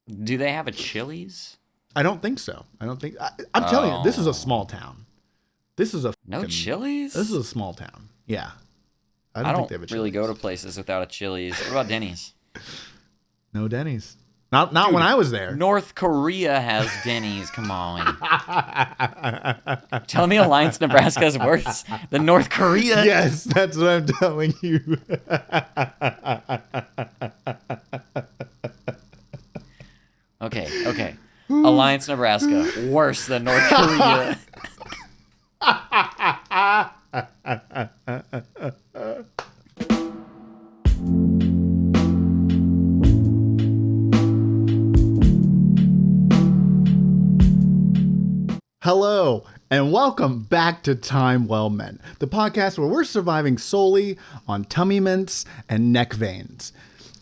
Do they have a Chili's? I don't think so. I'm telling you, this is a small town. This is no Chili's? This is a small town. Yeah. I think don't they have a really Chili's. go to places without a Chili's. What about Denny's? No Denny's. Not Dude, when I was there. North Korea has Denny's. Come on. Tell me Alliance, Nebraska is worse than North Korea. Yes, that's what I'm telling you. Okay. Alliance, Nebraska, worse than North Korea. Hello, and welcome back to Time Well Meant, the podcast where we're surviving solely on tummy mints and neck veins.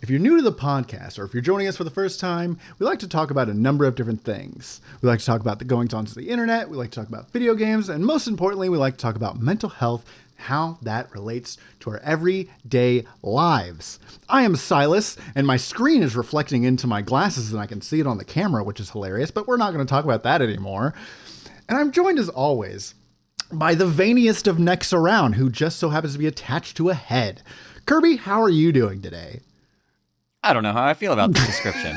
If you're new to the podcast, or if you're joining us for the first time, we like to talk about a number of different things. We like to talk about the goings-ons of the internet, we like to talk about video games, and most importantly, we like to talk about mental health, how that relates to our everyday lives. I am Silas, and my screen is reflecting into my glasses, and I can see it on the camera, which is hilarious, but we're not going to talk about that anymore. And I'm joined, as always, by the veiniest of necks around, who just so happens to be attached to a head. Kirby, how are you doing today? I don't know how I feel about this description.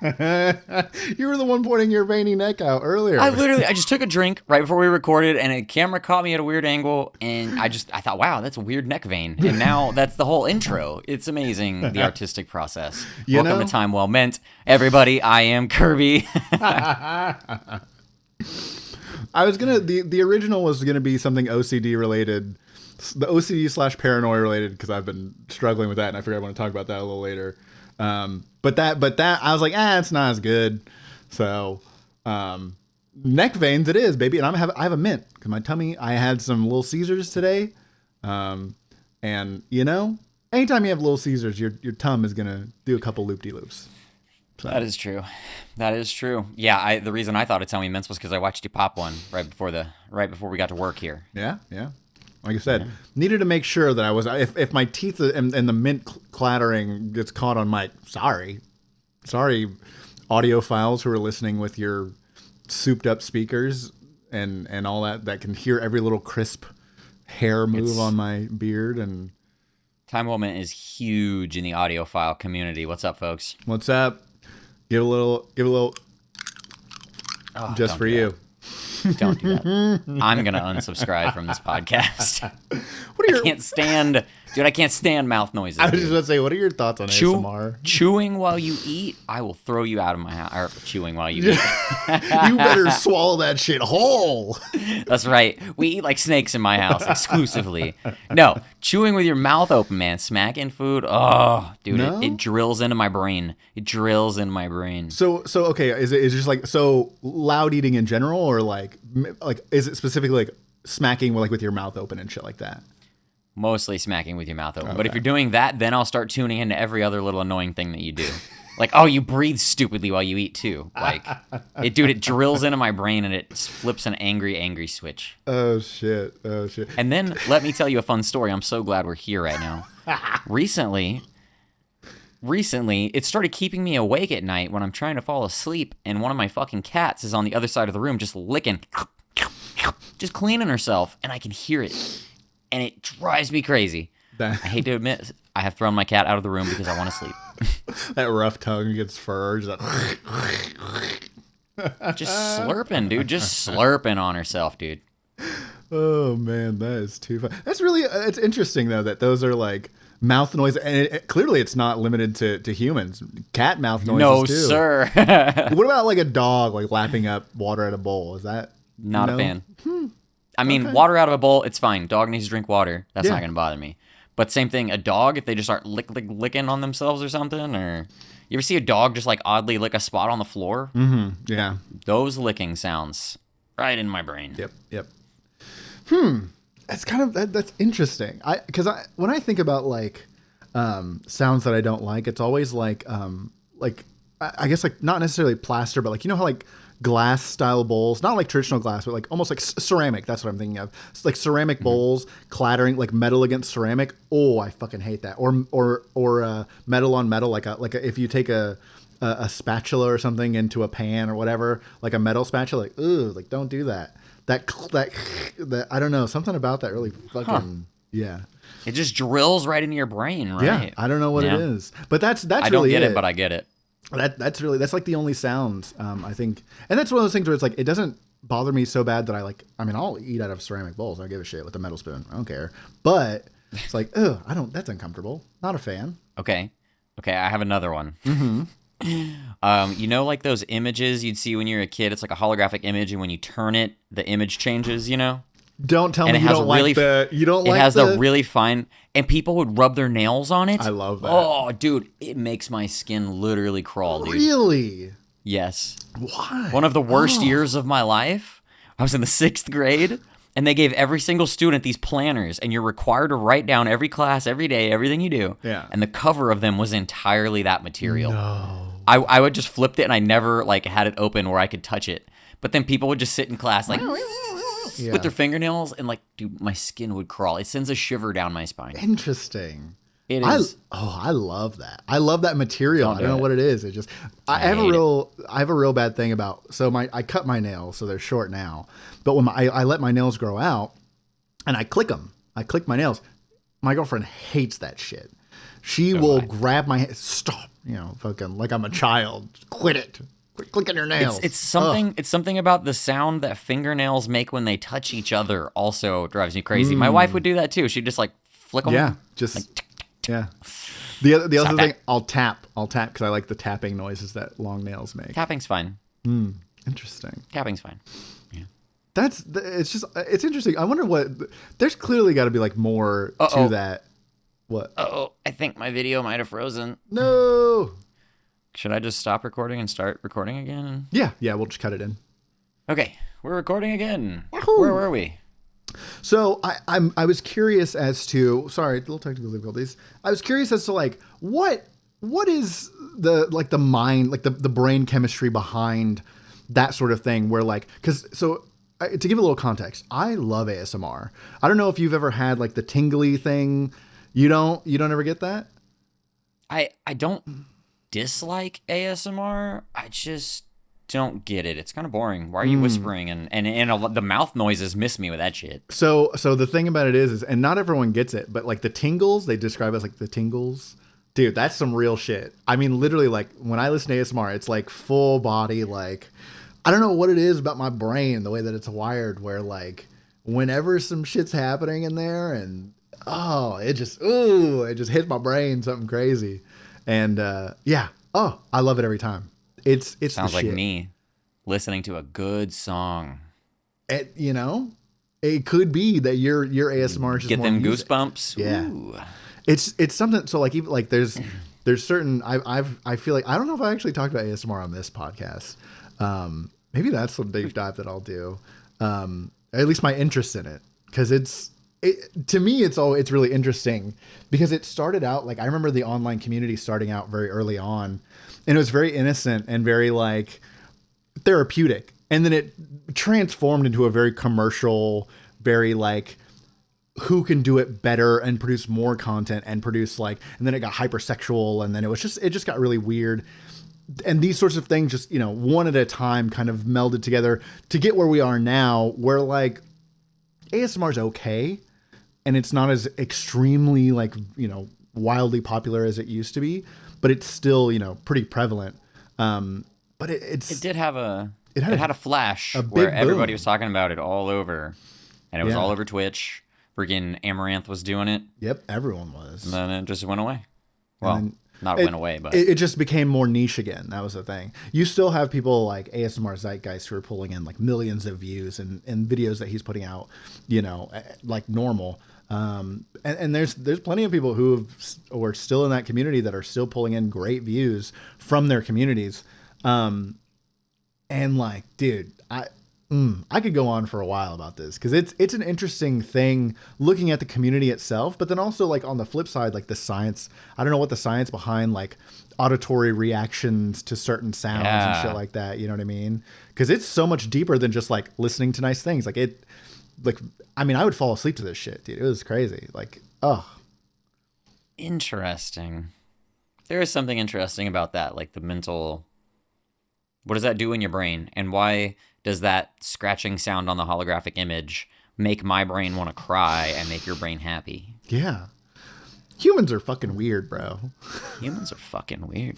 You were the one pointing your veiny neck out earlier. I just took a drink right before we recorded, and a camera caught me at a weird angle, and I thought, wow, that's a weird neck vein. And now that's the whole intro. It's amazing, the artistic process. Welcome to Time Well Meant. Everybody, I am Kirby. The original was gonna be something OCD related, the OCD / paranoia related, because I've been struggling with that, and I figured I want to talk about that a little later. But that I was like, it's not as good. So, neck veins it is, baby, and I have a mint because my tummy. I had some Little Caesars today, and anytime you have Little Caesars, your tum is gonna do a couple loop-de-loops. So. That is true. Yeah, the reason I thought of tummy mints was because I watched you pop one right before we got to work here. Yeah. Like I said, needed to make sure that I was. If my teeth and the mint clattering gets caught on my sorry, audiophiles who are listening with your souped up speakers and all that can hear every little crisp hair move on my beard. And Time Well Meant is huge in the audiophile community. What's up, folks? What's up? Give a little, just for you. Don't do that. I'm going to unsubscribe from this podcast. I can't stand mouth noises. I was just going to say, what are your thoughts on ASMR? Chewing while you eat, I will throw you out of my house. Or chewing while you eat. You better swallow that shit whole. That's right. We eat like snakes in my house exclusively. No, chewing with your mouth open, man. Smacking food. Oh, dude, no? it drills into my brain. So okay, is it just like loud eating in general, or like is it specifically like smacking with your mouth open and shit like that? Mostly smacking with your mouth open. Okay. But if you're doing that, then I'll start tuning into every other little annoying thing that you do. Like, oh, you breathe stupidly while you eat too. Like, it drills into my brain and it flips an angry switch. Oh shit. And then let me tell you a fun story. I'm so glad we're here right now. Recently, it started keeping me awake at night when I'm trying to fall asleep, and one of my fucking cats is on the other side of the room just licking, just cleaning herself, and I can hear it. And it drives me crazy. I hate to admit, I have thrown my cat out of the room because I want to sleep. That rough tongue gets fur. Just slurping, dude. Just slurping on herself, dude. Oh, man, that is too fun. That's really, it's interesting, though, that those are like mouth noise. And clearly it's not limited to humans. Cat mouth noises, no, too. No, sir. What about like a dog like lapping up water at a bowl? Is that? Not a fan. I mean, water out of a bowl, it's fine. Dog needs to drink water. That's not going to bother me. But same thing, a dog, if they just start licking on themselves or something, or you ever see a dog just like oddly lick a spot on the floor? Mm-hmm. Yeah. Those licking sounds right in my brain. Yep. That's kind of, that's interesting. Because when I think about like sounds that I don't like, it's always like I guess like not necessarily plaster, but like, how like glass style bowls, not like traditional glass, but like almost like ceramic. That's what I'm thinking of. It's like ceramic bowls clattering, like metal against ceramic. Oh, I fucking hate that. Or metal on metal, like if you take a a spatula or something into a pan or whatever, like a metal spatula, like, ooh, like don't do that. That I don't know, something about that really fucking yeah. It just drills right into your brain, right? Yeah, I don't know what it is, but that's I really don't get it, but I get it. That's like the only sounds I think, and that's one of those things where it's like it doesn't bother me so bad that I'll eat out of ceramic bowls. I don't give a shit with a metal spoon. I don't care, but it's like, oh, that's uncomfortable. Not a fan. Okay, I have another one. You know, like those images you'd see when you're a kid. It's like a holographic image, and when you turn it, the image changes. You know. Don't tell me you don't like the. You don't like it has the really fine, and people would rub their nails on it. I love that. Oh, dude, it makes my skin literally crawl, dude. Really? Yes. Why? One of the worst years of my life. I was in the 6th grade, and they gave every single student these planners, and you're required to write down every class, every day, everything you do. Yeah. And the cover of them was entirely that material. No. I would just flipped it, and I never like had it open where I could touch it. But then people would just sit in class like with their fingernails, and like, dude, my skin would crawl. It sends a shiver down my spine. Interesting. It is. I love that. I love that material. I don't know what it is. It just I have a real bad thing about I cut my nails, so they're short now. But when I let my nails grow out and I click them, I click my nails. My girlfriend hates that shit. She will grab my hand, stop, fucking like I'm a child. Quit it. Quit clicking your nails. It's something. Ugh. It's something about the sound that fingernails make when they touch each other. Also drives me crazy. My wife would do that too. She'd just like flick them. Yeah, just like, yeah. The other thing, I'll tap because I like the tapping noises that long nails make. Tapping's fine. Interesting. Tapping's fine. Yeah. It's interesting. I wonder what. There's clearly got to be like more to that. What? Oh, I think my video might have frozen. No. Should I just stop recording and start recording again? Yeah, we'll just cut it in. Okay, we're recording again. Wahoo! Where were we? So I was curious as to, sorry, little technical difficulties. I was curious as to like what is the mind, like the brain chemistry behind that sort of thing where like, to give a little context, I love ASMR. I don't know if you've ever had like the tingly thing. You don't ever get that? I don't dislike ASMR. I just don't get it. It's kind of boring. Why are you whispering? And the mouth noises miss me with that shit. So the thing about it is, and not everyone gets it, but like the tingles, they describe as like the tingles. Dude, that's some real shit. I mean, literally, like when I listen to ASMR, it's like full body, like, I don't know what it is about my brain, the way that it's wired, where like whenever some shit's happening in there and it just hits my brain, something crazy. And I love it every time. It's sounds like me listening to a good song. It could be that your ASMR is just get more them music. Goosebumps. Yeah, Ooh. it's something. So like even like there's certain I feel like I don't know if I actually talked about ASMR on this podcast. Maybe that's some deep dive that I'll do. At least my interest in it, because to me it's really interesting because it started out like I remember the online community starting out very early on, and it was very innocent and very like therapeutic, and then it transformed into a very commercial, very like who can do it better and produce more content and produce like, and then it got hypersexual, and then it just got really weird. And these sorts of things just, one at a time kind of melded together to get where we are now, where like ASMR is okay. And it's not as extremely like, wildly popular as it used to be, but it's still, pretty prevalent. But it had a flash where everybody was talking about it all over, and it was all over Twitch. Freaking Amaranth was doing it. Yep, everyone was. And then it just went away. Well, went away, but it just became more niche again. That was the thing. You still have people like ASMR Zeitgeist who are pulling in like millions of views and videos that he's putting out, like normal. And there's plenty of people who are still in that community that are still pulling in great views from their communities. And like, dude, I could go on for a while about this because it's an interesting thing looking at the community itself, but then also like on the flip side, like the science. I don't know what the science behind like auditory reactions to certain sounds and shit like that. You know what I mean? Because it's so much deeper than just like listening to nice things. I would fall asleep to this shit, dude. It was crazy. Like, interesting. There is something interesting about that, like the mental. What does that do in your brain? And why does that scratching sound on the holographic image make my brain want to cry and make your brain happy? Yeah. Humans are fucking weird, bro. Humans are fucking weird.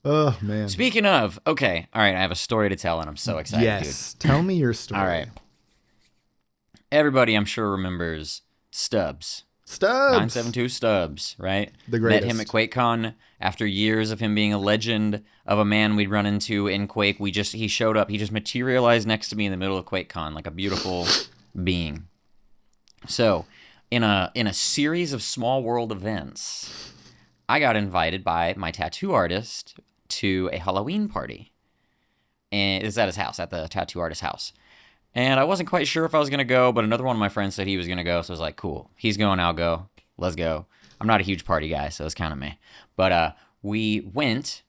Oh, man. Speaking of, okay, all right, I have a story to tell, and I'm so excited, Yes. Tell me your story. All right. Everybody, I'm sure, remembers Stubbs. Stubbs. 972 Stubbs, right? The greatest. Met him at QuakeCon after years of him being a legend of a man we'd run into in Quake. He showed up. He just materialized next to me in the middle of QuakeCon like a beautiful being. So, in a series of small world events, I got invited by my tattoo artist to a Halloween party. And it's at his house, at the tattoo artist's house. And I wasn't quite sure if I was going to go, but another one of my friends said he was going to go, so I was like, cool. He's going, I'll go. Let's go. I'm not a huge party guy, so it's kind of me. But we went,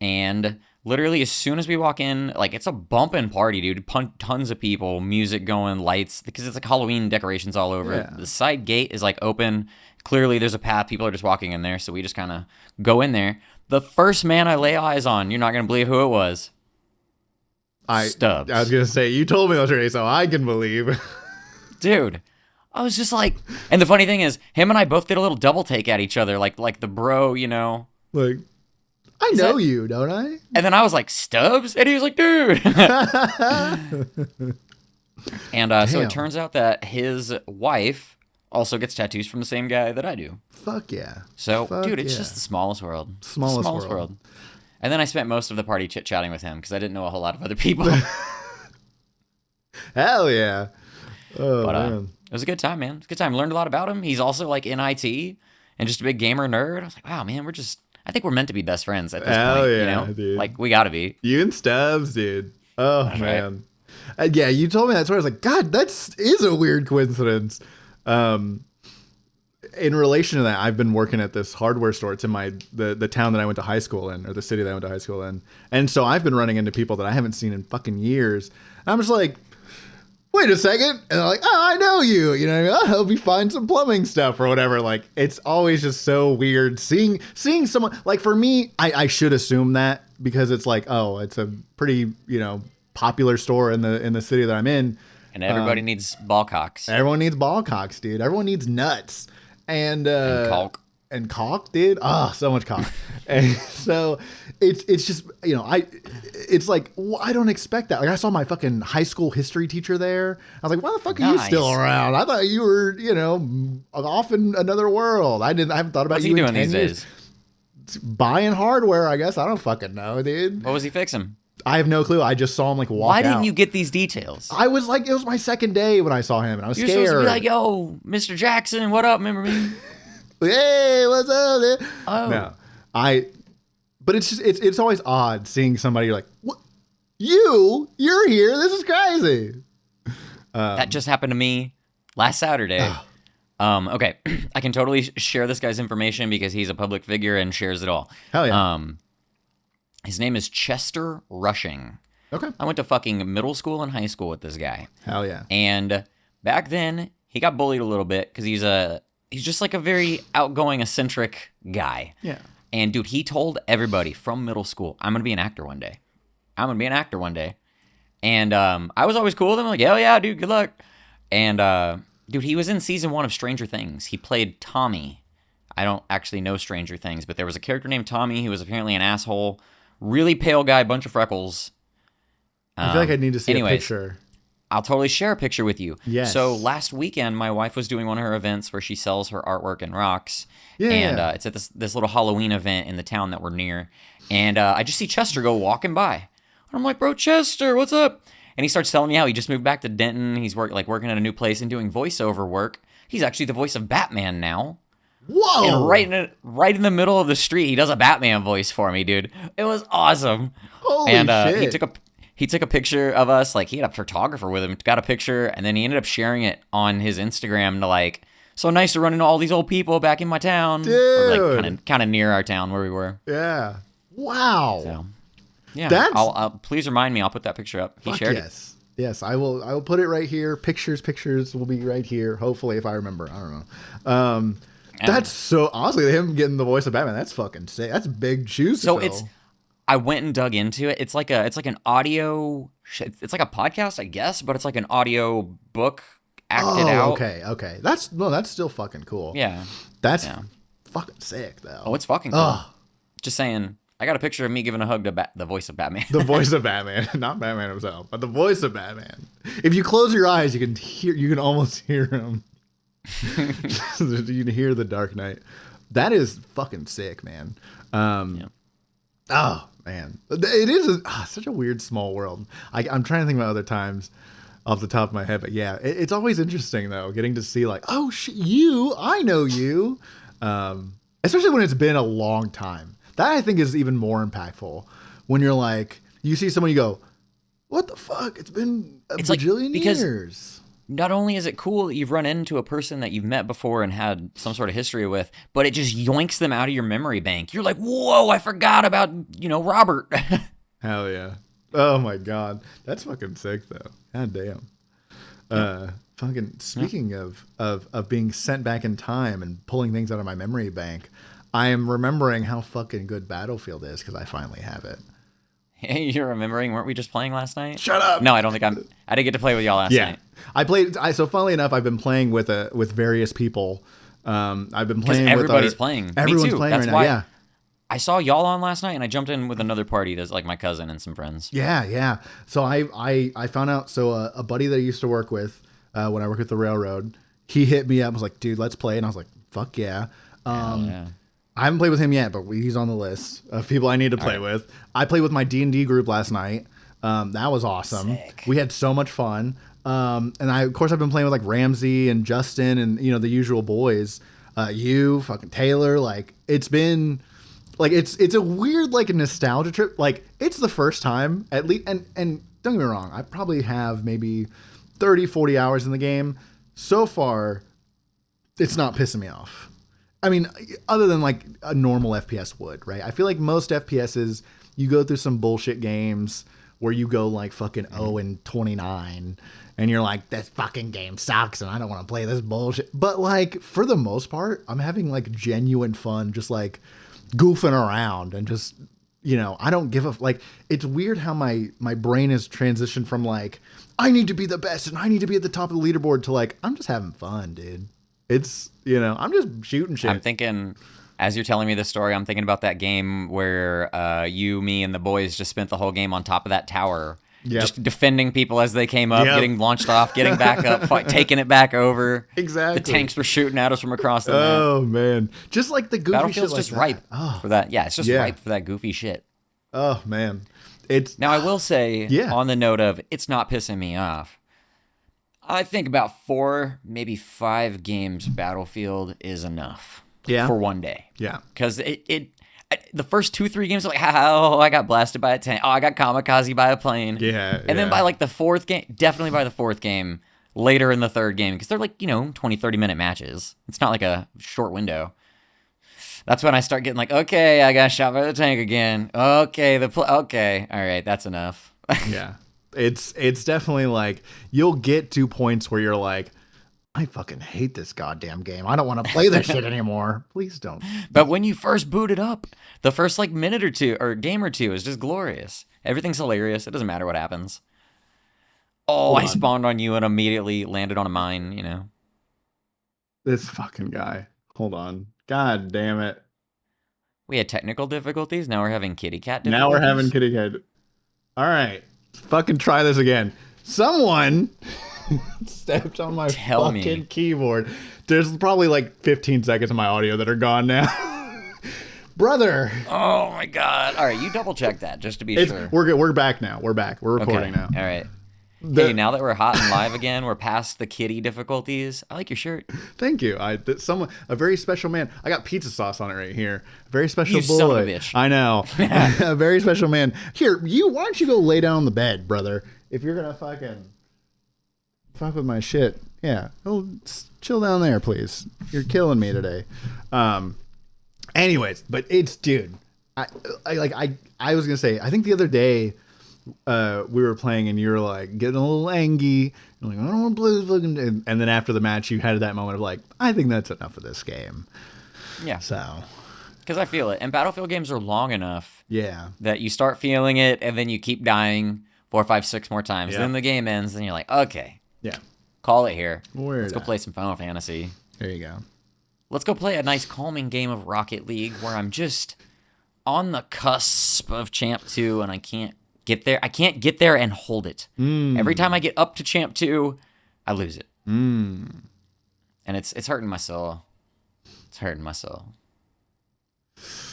and literally as soon as we walk in, like, it's a bumping party, dude. Tons of people, music going, lights, because it's like Halloween decorations all over. Yeah. The side gate is, like, open. Clearly there's a path. People are just walking in there, so we just kind of go in there. The first man I lay eyes on, you're not going to believe who it was. Stubbs. I was going to say, you told me already, so I can believe. Dude, I was just like, and the funny thing is, him and I both did a little double take at each other, like the bro, you know. Like, I know you, don't I? And then I was like, Stubbs? And he was like, dude. And so it turns out that his wife also gets tattoos from the same guy that I do. Fuck yeah. So, Fuck dude, it's yeah. just the smallest world. Smallest world. And then I spent most of the party chit-chatting with him because I didn't know a whole lot of other people. Hell yeah. Oh, But man. it was a good time, man. It was a good time. Learned a lot about him. He's also like in IT and just a big gamer nerd. I was like, wow, man, I think we're meant to be best friends at this Hell point. yeah, You know? dude. Like, we gotta be. You and Stubbs, dude. Oh, That's man. Yeah, you told me that story. I was like, God, that is a weird coincidence. In relation to that, I've been working at this hardware store. It's in the town that I went to high school in, or the city that I went to high school in. And so I've been running into people that I haven't seen in fucking years. And I'm just like, wait a second. And they're like, oh, I know you. You know, I'll help you find some plumbing stuff or whatever. Like, it's always just so weird seeing someone. Like, for me, I should assume that because it's like, oh, it's a pretty, popular store in the city that I'm in. And everybody needs ball cocks. Everyone needs ball cocks, dude. Everyone needs nuts. And caulk. And caulk, dude. Oh, so much caulk. And so it's just, it's like, I don't expect that. Like, I saw my fucking high school history teacher there. I was like, why the fuck are you still around? I thought you were, off in another world. I haven't thought about What's you he in doing 10 these years. days? Buying hardware, I guess. I don't fucking know, dude. What was he fixing? I have no clue. I just saw him walk out. Why didn't you get these details? I was like, it was my second day when I saw him, and I was You're scared. supposed to be like, yo, Mr. Jackson, what up? Remember me? Hey, what's up, dude? Oh. No, but it's just, it's always odd seeing somebody like, what? You're here. This is crazy. That just happened to me last Saturday. Okay, I can totally share this guy's information because he's a public figure and shares it all. Hell yeah. His name is Chester Rushing. Okay. I went to fucking middle school and high school with this guy. Hell yeah. And back then, he got bullied a little bit because he's just like a very outgoing, eccentric guy. Yeah. And dude, he told everybody from middle school, I'm gonna be an actor one day. And I was always cool with him, like, hell yeah, dude, good luck. And dude, he was in season 1 of Stranger Things. He played Tommy. I don't actually know Stranger Things, but there was a character named Tommy who was apparently an asshole. Really pale guy, bunch of freckles. I feel like I need to see a picture. I'll totally share a picture with you. Yes. So last weekend, my wife was doing one of her events where she sells her artwork and rocks. Yeah. And it's at this little Halloween event in the town that we're near. And I just see Chester go walking by. And I'm like, bro, Chester, what's up? And he starts telling me how he just moved back to Denton. He's working at a new place and doing voiceover work. He's actually the voice of Batman now. Whoa! And right in the middle of the street, he does a Batman voice for me, dude. It was awesome. Holy and shit! he took a picture of us. Like, he had a photographer with him, got a picture, and then he ended up sharing it on his Instagram to like, so nice to run into all these old people back in my town, dude. Or like kind of near our town where we were. Yeah. Wow. So, yeah. That's... I'll please remind me. I'll put that picture up. He shared it. Yes, I will put it right here. Pictures will be right here. Hopefully, if I remember. I don't know. That's so honestly him getting the voice of Batman. That's fucking sick. That's big shoes to fill. I went and dug into it. It's like an audio. It's like a podcast, I guess, but it's like an audio book acted out. Okay. That's still fucking cool. Yeah. That's fucking sick though. Oh, it's fucking cool. Just saying. I got a picture of me giving a hug to the voice of Batman. The voice of Batman, not Batman himself, but the voice of Batman. If you close your eyes, you can almost hear him. You can hear the Dark Knight. That is fucking sick, man. Oh man, it is such a weird small world. I'm trying to think about other times off the top of my head, but yeah, it's always interesting though, getting to see like, oh shit, I know you, especially when it's been a long time. That I think is even more impactful when you're like, you see someone, you go, what the fuck? It's been a bajillion years. Not only is it cool that you've run into a person that you've met before and had some sort of history with, but it just yoinks them out of your memory bank. You're like, whoa, I forgot about, Robert. Hell yeah. Oh my God. That's fucking sick though. God damn. Fucking speaking of being sent back in time and pulling things out of my memory bank, I am remembering how fucking good Battlefield is because I finally have it. Hey, you're remembering? Weren't we just playing last night? Shut up. No, I don't think I didn't get to play with y'all last night. I played. So funnily enough, I've been playing with various people. I've been playing. Everybody's playing. Everyone's Me too. playing That's right why now. Yeah. I saw y'all on last night, and I jumped in with another party that's like my cousin and some friends. Yeah. So I found out. So a buddy that I used to work with when I worked at the railroad, he hit me up and was like, "Dude, let's play." And I was like, "Fuck yeah." Yeah. I haven't played with him yet, but he's on the list of people I need to play with. I played with my D&D group last night. That was awesome. Sick. We had so much fun. And of course, I've been playing with like Ramsey and Justin and the usual boys. You, fucking Taylor. Like it's been like it's a weird like nostalgia trip. Like it's the first time at least. And don't get me wrong, I probably have maybe 30, 40 hours in the game so far. It's not pissing me off. I mean, other than like a normal FPS would, right? I feel like most FPSs, you go through some bullshit games where you go like fucking 0-29 and you're like, this fucking game sucks and I don't want to play this bullshit. But like, for the most part, I'm having like genuine fun, just like goofing around and just, I don't give a, like, it's weird how my brain has transitioned from like, I need to be the best and I need to be at the top of the leaderboard to like, I'm just having fun, dude. It's, I'm just shooting shit. I'm thinking, as you're telling me this story, I'm thinking about that game where you, me, and the boys just spent the whole game on top of that tower. Yep. Just defending people as they came up, getting launched off, getting back up, taking it back over. Exactly. The tanks were shooting at us from across the map. Oh, man. Just like the goofy Battlefield's shit just like ripe for that. Yeah, it's just ripe for that goofy shit. Oh, man. Now, I will say, on the note of it's not pissing me off, I think about 4, maybe 5 games Battlefield is enough for one day. Yeah. Because the first 2-3 games are like, I got blasted by a tank. Oh, I got kamikaze by a plane. Yeah. And then by like the 4th game, definitely by the 4th game, later in the 3rd game, because they're like, 20, 30-minute matches. It's not like a short window. That's when I start getting like, okay, I got shot by the tank again. Okay, okay, all right, that's enough. Yeah. It's definitely like you'll get to points where you're like, I fucking hate this goddamn game. I don't want to play this shit anymore. Please don't. But when you first boot it up, the first like minute or two or game or two is just glorious. Everything's hilarious. It doesn't matter what happens. Oh, I spawned on you and immediately landed on a mine, This fucking guy. Hold on. God damn it. We had technical difficulties. Now we're having kitty cat difficulties. Now we're having kitty cat. All right. Fucking try this again. Someone stepped on my fucking keyboard. There's probably like 15 seconds of my audio that are gone now. Brother. Oh my God. All right, you double check that just to be sure. We're good. We're back now. We're back. We're recording now. All right. Hey, now that we're hot and live again, we're past the kitty difficulties. I like your shirt. Thank you. A very special man. I got pizza sauce on it right here. Very special boy. Son of a bitch. I know. A very special man. Here, why don't you go lay down on the bed, brother? If you're gonna fucking fuck with my shit, yeah. Oh, chill down there, please. You're killing me today. Anyways, but dude. I was gonna say. I think the other day. We were playing and you were like getting a little angry. You're like, I don't want to play this fucking. And then after the match, you had that moment of like, I think that's enough of this game. Yeah. So, Because I feel it. And Battlefield games are long enough yeah. that you start feeling it, and then you keep dying 4, 5, 6 more times. Yeah. Then the game ends, and you're like, okay, Yeah. call it here. Word Let's go up. play some Final Fantasy. There you go. Let's go play a nice calming game of Rocket League where I'm just on the cusp of Champ 2, and I can't get there. I can't get there and hold it. Every time I get up to Champ 2, I lose it. And it's hurting my soul. It's hurting my soul.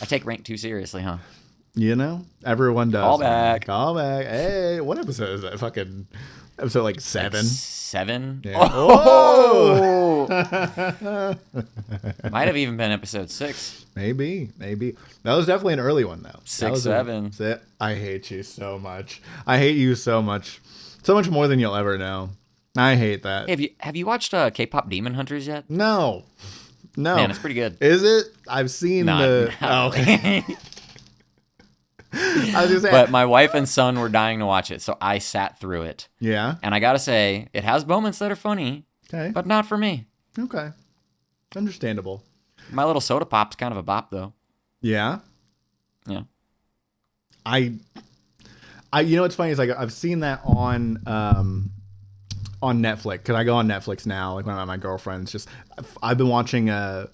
I take rank too seriously, huh? You know, everyone does. Call back. Call back. Hey, what episode is that? Fucking episode like 7. 7? Yeah. Oh! Might have even been episode 6. Maybe. That was definitely an early one, though. 6, 7. I hate you so much. I hate you so much. So much more than you'll ever know. I hate that. Hey, have you watched K-pop Demon Hunters yet? No. Man, it's pretty good. Is it? I've seen the... No. Oh, okay. I was just saying. But my wife and son were dying to watch it, so I sat through it. Yeah. And I gotta say, it has moments that are funny, Okay. but not for me. Okay. Understandable. My Little Soda Pop's kind of a bop, though. Yeah. Yeah. I you know what's funny is like I've seen that on Netflix, because I go on Netflix now, like when I'm at my girlfriend's. Just I've been watching I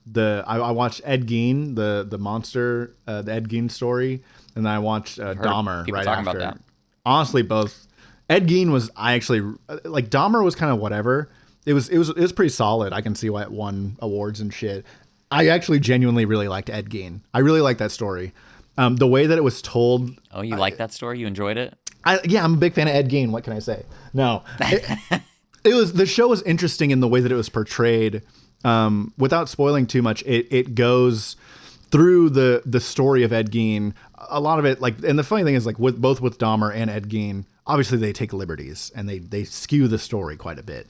watched Ed Gein, the monster, the Ed Gein story, and then I watched Dahmer people right talking after. about that. Honestly, both. Ed Gein was, I actually like. Dahmer was kind of whatever. It was pretty solid. I can see why it won awards and shit. I actually genuinely really liked Ed Gein. I really liked that story. The way that it was told. Oh, you like that story? You enjoyed it? Yeah, I'm a big fan of Ed Gein. What can I say? No, the show was interesting in the way that it was portrayed. Without spoiling too much, it goes through the story of Ed Gein. A lot of it, like, and the funny thing is, like, with Dahmer and Ed Gein, obviously they take liberties and they skew the story quite a bit,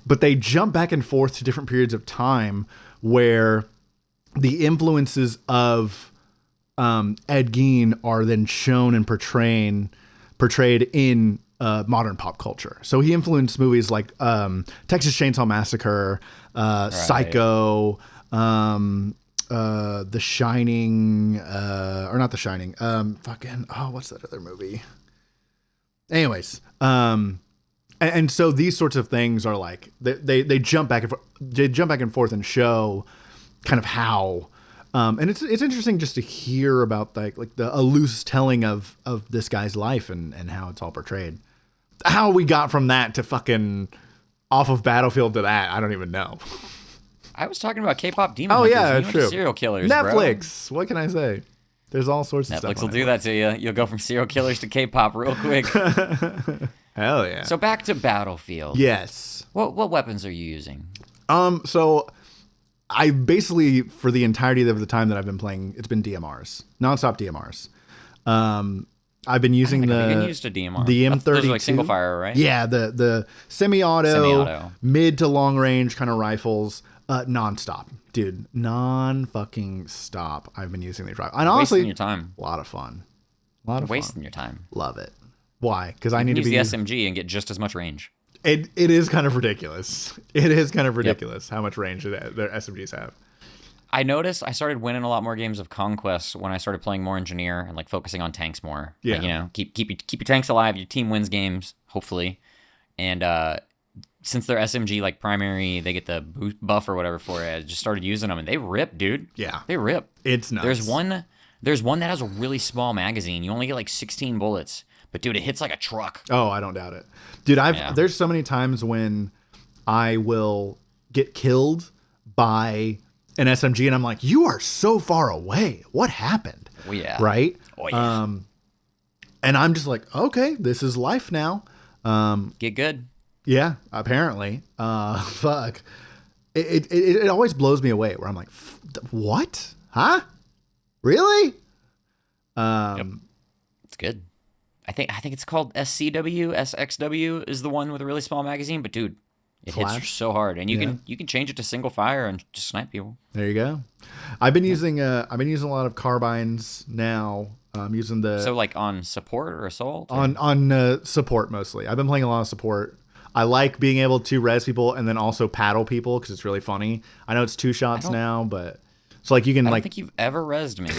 but they jump back and forth to different periods of time where the influences of Ed Gein are then shown and portrayed in modern pop culture. So he influenced movies like Texas Chainsaw Massacre, Psycho, The Shining, or not The Shining. What's that other movie? Anyways, and so these sorts of things are like they jump back and forth, and show kind of how. And it's interesting just to hear about a loose telling of this guy's life and how it's all portrayed. How we got from that to fucking off of Battlefield to that, I don't even know. I was talking about K-pop Demon Oh Hunters. yeah, You that's went to true. serial killers, Netflix. What can I say? There's all sorts of stuff. Netflix will do that to you. You'll go from serial killers to K-pop real quick. Hell yeah. So back to Battlefield. Yes. What weapons are you using? So I basically, for the entirety of the time that I've been playing, it's been DMRs, nonstop DMRs. I've been using I've even used a DMR. the M32. Those are like single fire, right? Yeah, the semi-auto, mid to long range kind of rifles, nonstop, dude, non-fucking stop. I've been using these rifles, and honestly, Wasting your time. a lot of fun, a lot of Wasting fun. Your time. Love it. Why? Because I need to use be the SMG and get just as much range. It is kind of ridiculous. It is kind of ridiculous how much range their SMGs have. I noticed I started winning a lot more games of Conquest when I started playing more Engineer and like focusing on tanks more. Yeah. Like, keep your tanks alive. Your team wins games, hopefully. And since they're SMG like primary, they get the buff or whatever for it. I just started using them and they rip, dude. Yeah. They rip. It's nuts. There's one that has a really small magazine. You only get like 16 bullets. But dude, it hits like a truck. Oh, I don't doubt it. Dude, there's so many times when I will get killed by an SMG and I'm like, you are so far away. What happened? Oh yeah. Right? Oh yeah. And I'm just like, okay, this is life now. Get good. Yeah, apparently. Fuck. It always blows me away where I'm like, what? Huh? Really? Yep. It's good. I think it's called SXW is the one with a really small magazine, but dude, it hits so hard, and you can change it to single fire and just snipe people. There you go. I've been using a lot of carbines now. I'm using so like on support or assault on support mostly. I've been playing a lot of support. I like being able to res people and then also paddle people because it's really funny. I know it's 2 shots now, but So like you can I don't like think you've ever rezzed me.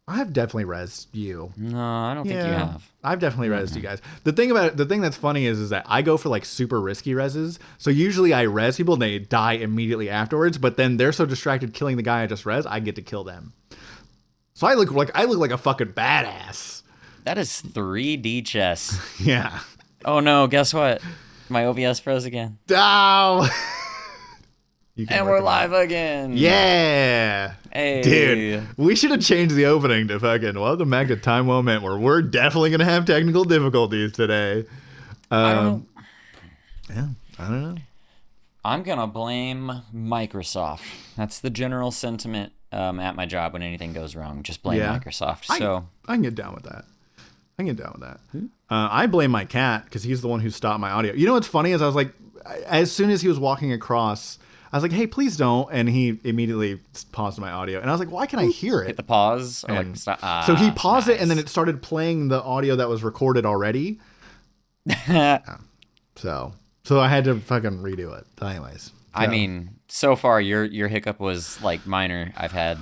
I have definitely rezzed you. No, I don't think you have. I've definitely rezzed you guys. The thing that's funny is that I go for like super risky rezzes. So usually I res people and they die immediately afterwards, but then they're so distracted killing the guy I just res, I get to kill them. So I look like a fucking badass. That is 3D chess. Yeah. Oh no, guess what? My OBS froze again. Oh. And we're live again. Yeah. Hey. Dude, we should have changed the opening to fucking welcome back to Time Well Meant, where we're definitely going to have technical difficulties today. I don't know. Yeah, I don't know. I'm going to blame Microsoft. That's the general sentiment at my job when anything goes wrong. Just blame Microsoft. I can get down with that. I blame my cat because he's the one who stopped my audio. You know what's funny is I was like, as soon as he was walking across, I was like, hey, please don't. And he immediately paused my audio. And I was like, why can I hear it? Hit the pause. Or like, stop. So he paused it and then it started playing the audio that was recorded already. So I had to fucking redo it. But anyways. I mean, so far your hiccup was like minor. I've had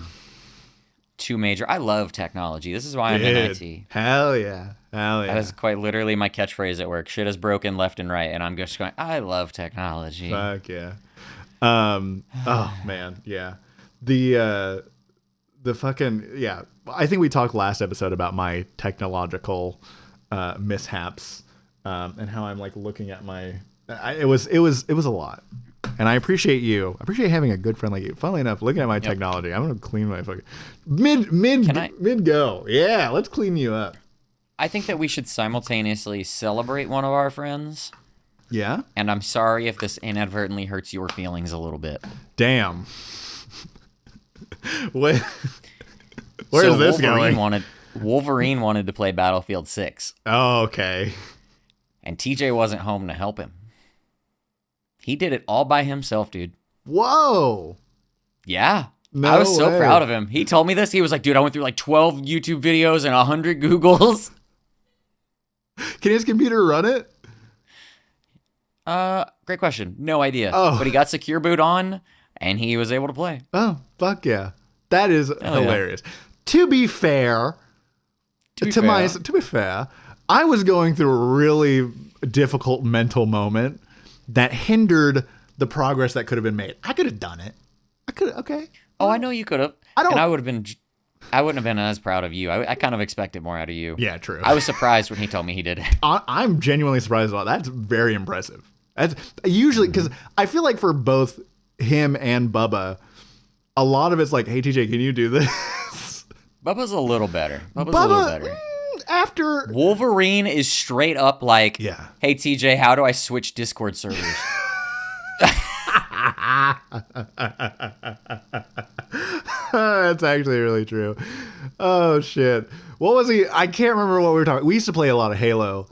two major. I love technology. This is why I'm in IT. Hell yeah. That is quite literally my catchphrase at work. Shit is broken left and right. And I'm just going, I love technology. Fuck yeah. Oh man, yeah. The fucking yeah. I think we talked last episode about my technological mishaps and how I'm like looking at my. It was a lot, and I appreciate you. I appreciate having a good friend like you. Funnily enough, looking at my technology, I'm gonna clean my fucking mid go. Yeah, let's clean you up. I think that we should simultaneously celebrate one of our friends. Yeah. And I'm sorry if this inadvertently hurts your feelings a little bit. Damn. Where is this going? Wolverine wanted to play Battlefield 6. Oh, okay. And TJ wasn't home to help him. He did it all by himself, dude. Whoa. Yeah. I was so proud of him. He told me this. He was like, dude, I went through like 12 YouTube videos and 100 Googles. Can his computer run it? Great question. No idea. Oh. But he got Secure Boot on, and he was able to play. Oh, fuck yeah. That is hilarious. Yeah. To be fair, I was going through a really difficult mental moment that hindered the progress that could have been made. I could have done it. Okay. Oh, I know you could have. And I wouldn't have been as proud of you. I kind of expected more out of you. Yeah, true. I was surprised when he told me he did it. I'm genuinely surprised about that. That's very impressive. That's usually because I feel like for both him and Bubba, a lot of it's like, hey, TJ, can you do this? Bubba's a little better. Bubba's after Wolverine is straight up like, yeah. Hey, TJ, how do I switch Discord servers? That's actually really true. Oh shit. What was he? I can't remember what we were talking. We used to play a lot of Halo.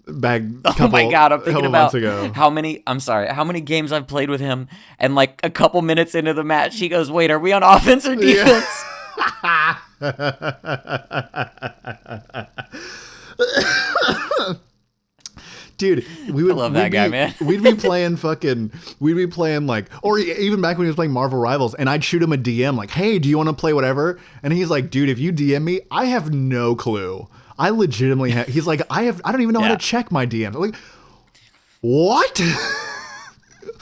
Back oh my god, I'm thinking about ago. how many games I've played with him, and like a couple minutes into the match, he goes, "Wait, are we on offense or defense?" Dude, we would I love that guy, man. We'd be playing like, or even back when he was playing Marvel Rivals, and I'd shoot him a DM like, "Hey, do you want to play whatever?" And he's like, "Dude, if you DM me, I have no clue. I legitimately have." He's like, "I don't even know how to check my DMs." I'm like, what?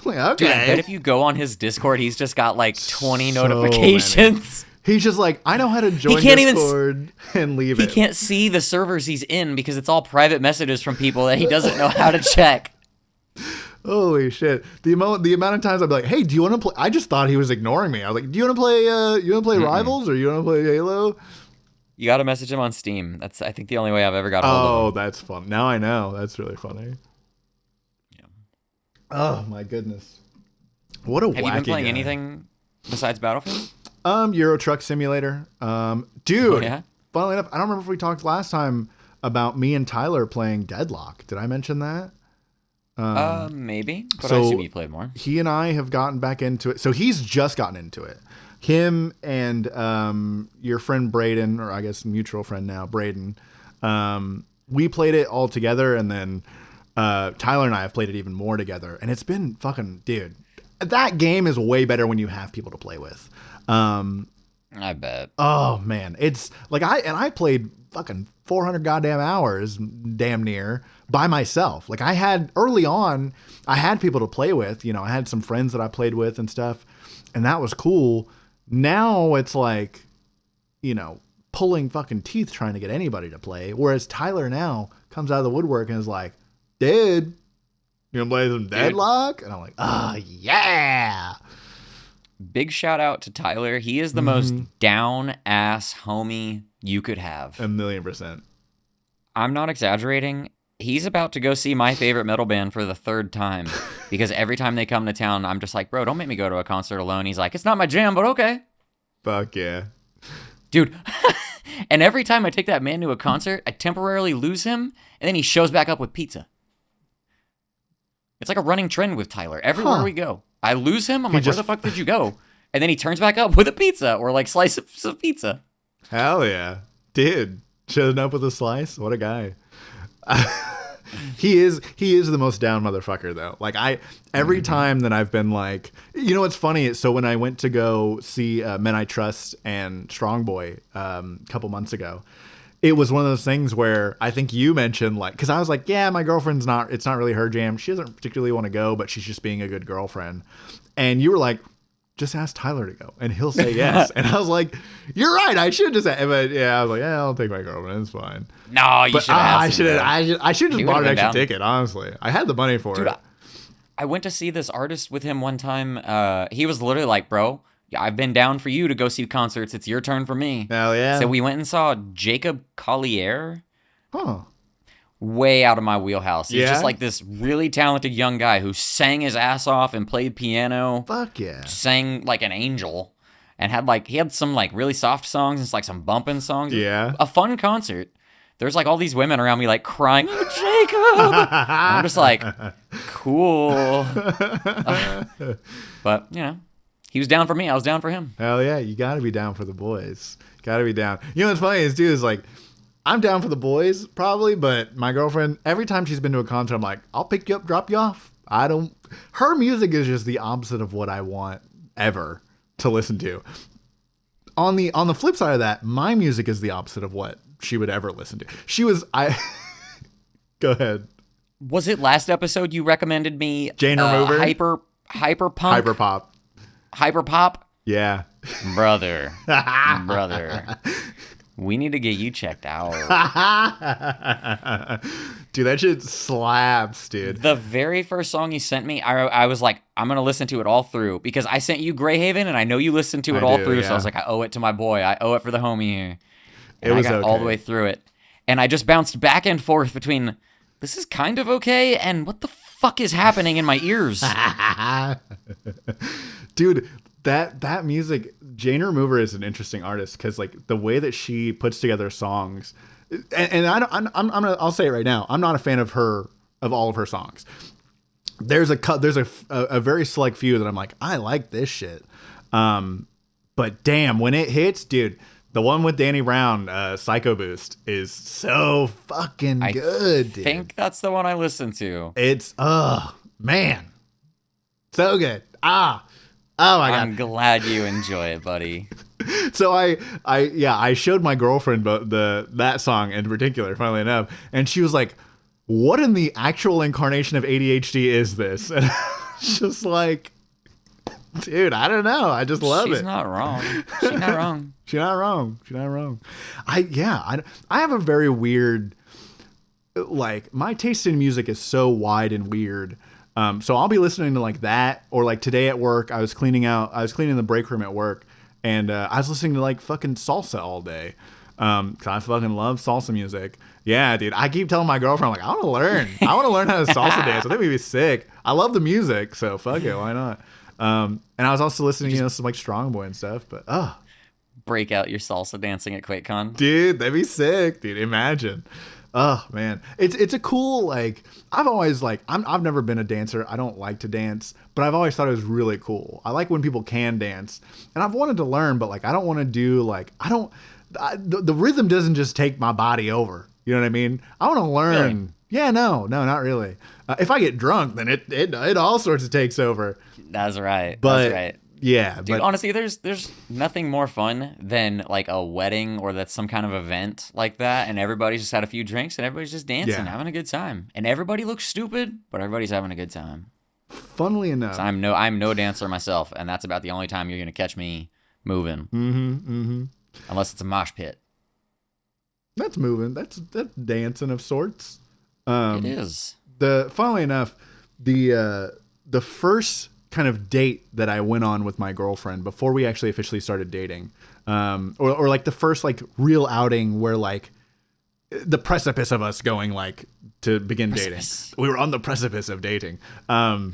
Like, okay. Dude, I bet if you go on his Discord, he's just got like 20 notifications. Many. He's just like, I know how to join Discord and leave it. He can't see the servers he's in because it's all private messages from people that he doesn't know how to check. Holy shit. The amount of times I'd be like, hey, do you want to play? I just thought he was ignoring me. I was like, do you want to play Rivals or you want to play Halo? You got to message him on Steam. That's, I think, the only way I've ever got a hold of him. Oh, that's fun. Now I know. That's really funny. Yeah. Oh, my goodness. What a wacky Have you been playing guy. anything besides Battlefield? Euro Truck Simulator. Dude, yeah. Funnily enough, I don't remember if we talked last time about me and Tyler playing Deadlock. Did I mention that? Maybe. But I assume you played more. He and I have gotten back into it. So he's just gotten into it. Him and your friend Braden, or I guess mutual friend now, Braden, we played it all together, and then Tyler and I have played it even more together. And it's been fucking, dude, that game is way better when you have people to play with. I bet. Oh man, it's like I played fucking 400 goddamn hours, damn near, by myself. Like early on, I had people to play with. You know, I had some friends that I played with and stuff, and that was cool. Now it's like, you know, pulling fucking teeth trying to get anybody to play. Whereas Tyler now comes out of the woodwork and is like, dude, you gonna play some Deadlock? And I'm like, oh yeah. Big shout out to Tyler. He is the most down ass homie you could have. 1,000,000%. I'm not exaggerating. He's about to go see my favorite metal band for the 3rd time because every time they come to town, I'm just like, bro, don't make me go to a concert alone. He's like, it's not my jam, but okay. Fuck yeah. Dude. And every time I take that man to a concert, I temporarily lose him, and then he shows back up with pizza. It's like a running trend with Tyler. Everywhere we go, I lose him. I'm like, where the fuck did you go? And then he turns back up with a pizza or like slices of pizza. Hell yeah. Dude, showing up with a slice? What a guy. He is the most down motherfucker though. Like every time that I've been like, you know what's funny? So when I went to go see Men I Trust and Strong Boy a couple months ago, it was one of those things where I think you mentioned like, because I was like, yeah, my girlfriend's it's not really her jam. She doesn't particularly want to go, but she's just being a good girlfriend. And you were like, just ask Tyler to go and he'll say yes. And I was like, you're right. I should just, but yeah, I was like, yeah, I'll take my girlfriend. It's fine. No, you should have. I should just bought an extra ticket, honestly. I had the money for it. I went to see this artist with him one time. He was literally like, bro, I've been down for you to go see concerts. It's your turn for me. Hell yeah. So we went and saw Jacob Collier. Huh. Way out of my wheelhouse. He's just like this really talented young guy who sang his ass off and played piano. Fuck yeah. Sang like an angel. And he had some like really soft songs and like some bumping songs. Yeah. A fun concert. There's like all these women around me like crying, oh, Jacob. I'm just like, cool. But, you know, he was down for me. I was down for him. Hell yeah. You got to be down for the boys. Got to be down. You know what's funny is, dude, is like, I'm down for the boys probably, but my girlfriend, every time she's been to a concert, I'm like, I'll pick you up, drop you off. Her music is just the opposite of what I want ever to listen to. On the flip side of that, my music is the opposite of what she would ever listen to. Go ahead. Was it last episode you recommended me? Jane Remover? Hyper pop? Yeah. Brother. We need to get you checked out. Dude, that shit slaps, dude. The very first song you sent me, I was like, I'm going to listen to it all through because I sent you Greyhaven and I know you listened to it all through. Yeah. So I was like, I owe it to my boy. I owe it for the homie here. And I got all the way through it. And I just bounced back and forth between this is kind of okay and what the fuck is happening in my ears? Dude, that music, Jane Remover is an interesting artist because like the way that she puts together songs, and I'll say it right now, I'm not a fan of all of her songs. There's a very select few that I'm like, I like this shit. But damn, when it hits, dude, the one with Danny Brown, Psycho Boost, is so fucking good, dude. I think that's the one I listened to. It's man, so good. Oh my God. I'm glad you enjoy it, buddy. So I showed my girlfriend that song in particular, funnily enough, and she was like, what in the actual incarnation of ADHD is this? And I was just like, dude, I don't know. I just love it. She's not wrong. She's not wrong. She's not wrong. She's not wrong. I have a very weird, like, my taste in music is so wide and weird. So I'll be listening to like that, or like today at work, I was cleaning the break room at work, and I was listening to like fucking salsa all day. Cause I fucking love salsa music. Yeah, dude. I keep telling my girlfriend, like, I want to learn how to salsa dance. I think we'd be sick. I love the music, so fuck it, why not? And I was also listening, to some like Strong Boy and stuff, but break out your salsa dancing at QuakeCon. Dude, that'd be sick, dude. Imagine. Oh man, it's a cool, like, I've always like, I've never been a dancer. I don't like to dance, but I've always thought it was really cool. I like when people can dance, and I've wanted to learn, but like I don't want to do like the rhythm doesn't just take my body over. You know what I mean? I want to learn. Really? Yeah, no, not really. If I get drunk, then it all sorts of takes over. That's right. But That's right. yeah, Dude, but honestly, there's nothing more fun than like a wedding or that's some kind of event like that, and everybody's just had a few drinks and everybody's just dancing, Yeah. having a good time, and everybody looks stupid, but everybody's having a good time. funnily enough, So I'm no dancer myself, and that's about the only time you're gonna catch me moving, unless it's a mosh pit. that's moving. That's dancing of sorts. It is. Funnily enough, the first kind of date that I went on with my girlfriend before we actually officially started dating, or like the first like real outing where like the precipice of us going like to begin dating. We were on the precipice of dating. But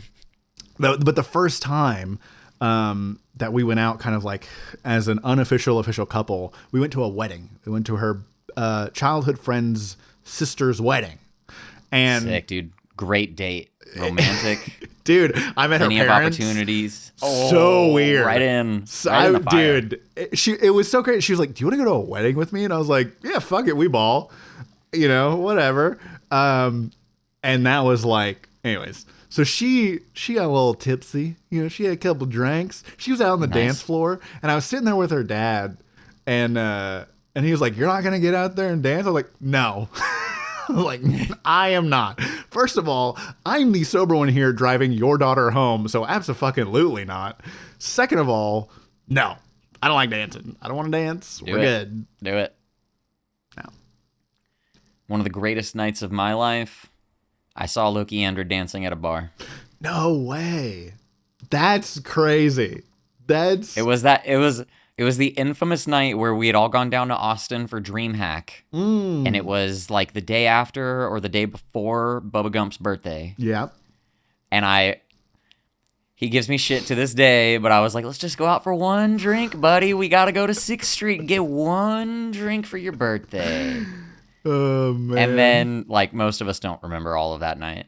the first time that we went out kind of like as an unofficial official couple, we went to a wedding. We went to her childhood friend's sister's wedding. And Sick, dude. Great date. Romantic. dude, I met her Plenty of parents. opportunities. So weird. Right in the fire. Dude, it was so great. She was like, "Do you want to go to a wedding with me?" And I was like, "Yeah, fuck it, we ball, whatever." And that was like, anyways. So she got a little tipsy. She had a couple drinks. She was out on the dance floor, and I was sitting there with her dad, and he was like, "You're not gonna get out there and dance?" I was like, "No." Like, I am not. First of all, I'm the sober one here driving your daughter home, so abso-fucking-lutely not. Second of all, no. I don't like dancing. I don't want to dance. We're good. Do it. No. One of the greatest nights of my life, I saw Loki Andrew dancing at a bar. No way. That's crazy. It was the infamous night where we had all gone down to Austin for DreamHack. And it was like the day after or the day before Bubba Gump's birthday. Yeah. And he gives me shit to this day, but I was like, let's just go out for one drink, buddy. We got to go to 6th Street and get one drink for your birthday. Oh, man. And then, like, most of us don't remember all of that night.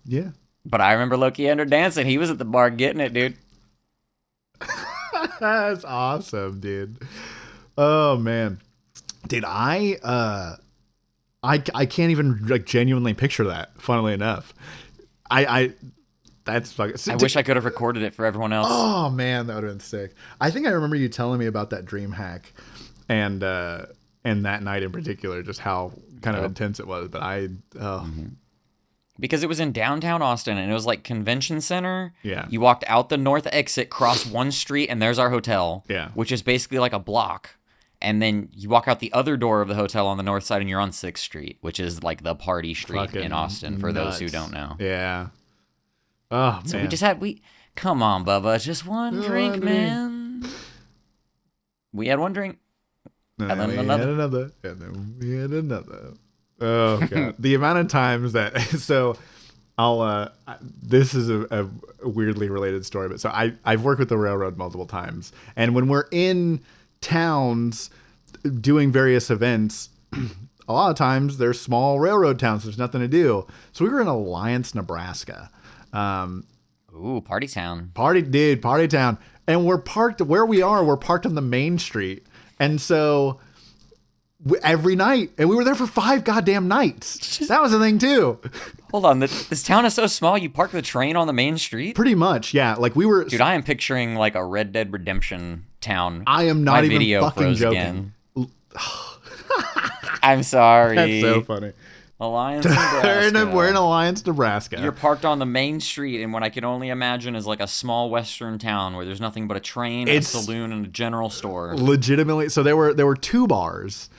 Yeah. But I remember Loki Andrew dancing. He was at the bar getting it, dude. That's awesome, dude. Oh man, dude, I can't even like genuinely picture that. Funnily enough, that's fucking. I wish I could have recorded it for everyone else. Oh man, that would have been sick. I think I remember you telling me about that dream hack, and that night in particular, just how kind of intense it was. But Because it was in downtown Austin, and it was like convention center. Yeah. You walked out the north exit, cross one street, and there's our hotel. Yeah. Which is basically like a block. And then you walk out the other door of the hotel on the north side, and you're on 6th Street, which is like the party street Fucking in Austin, for those who don't know. Yeah. Oh, So man. come on, Bubba, just one drink, man. We had one drink. And then we another. had another. And then we had another. Oh god, the amount of times that this is a weirdly related story, but so I've worked with the railroad multiple times, and when we're in towns doing various events, a lot of times there's small railroad towns. There's nothing to do, so we were in Alliance, Nebraska. Ooh, party town. Party town, and we're parked where we are. We're parked on the main street, and so. Every night, and we were there for 5 goddamn nights. That was the thing too. Hold on, this town is so small. You park the train on the main street. Pretty much, yeah. Like we were. Dude, I am picturing like a Red Dead Redemption town. I am not My even video fucking froze joking. Again. I'm sorry. That's so funny. Alliance, Nebraska. We're in Alliance, Nebraska. You're parked on the main street in what I can only imagine is like a small western town where there's nothing but a train, a saloon, and a general store. Legitimately, so there were 2 bars.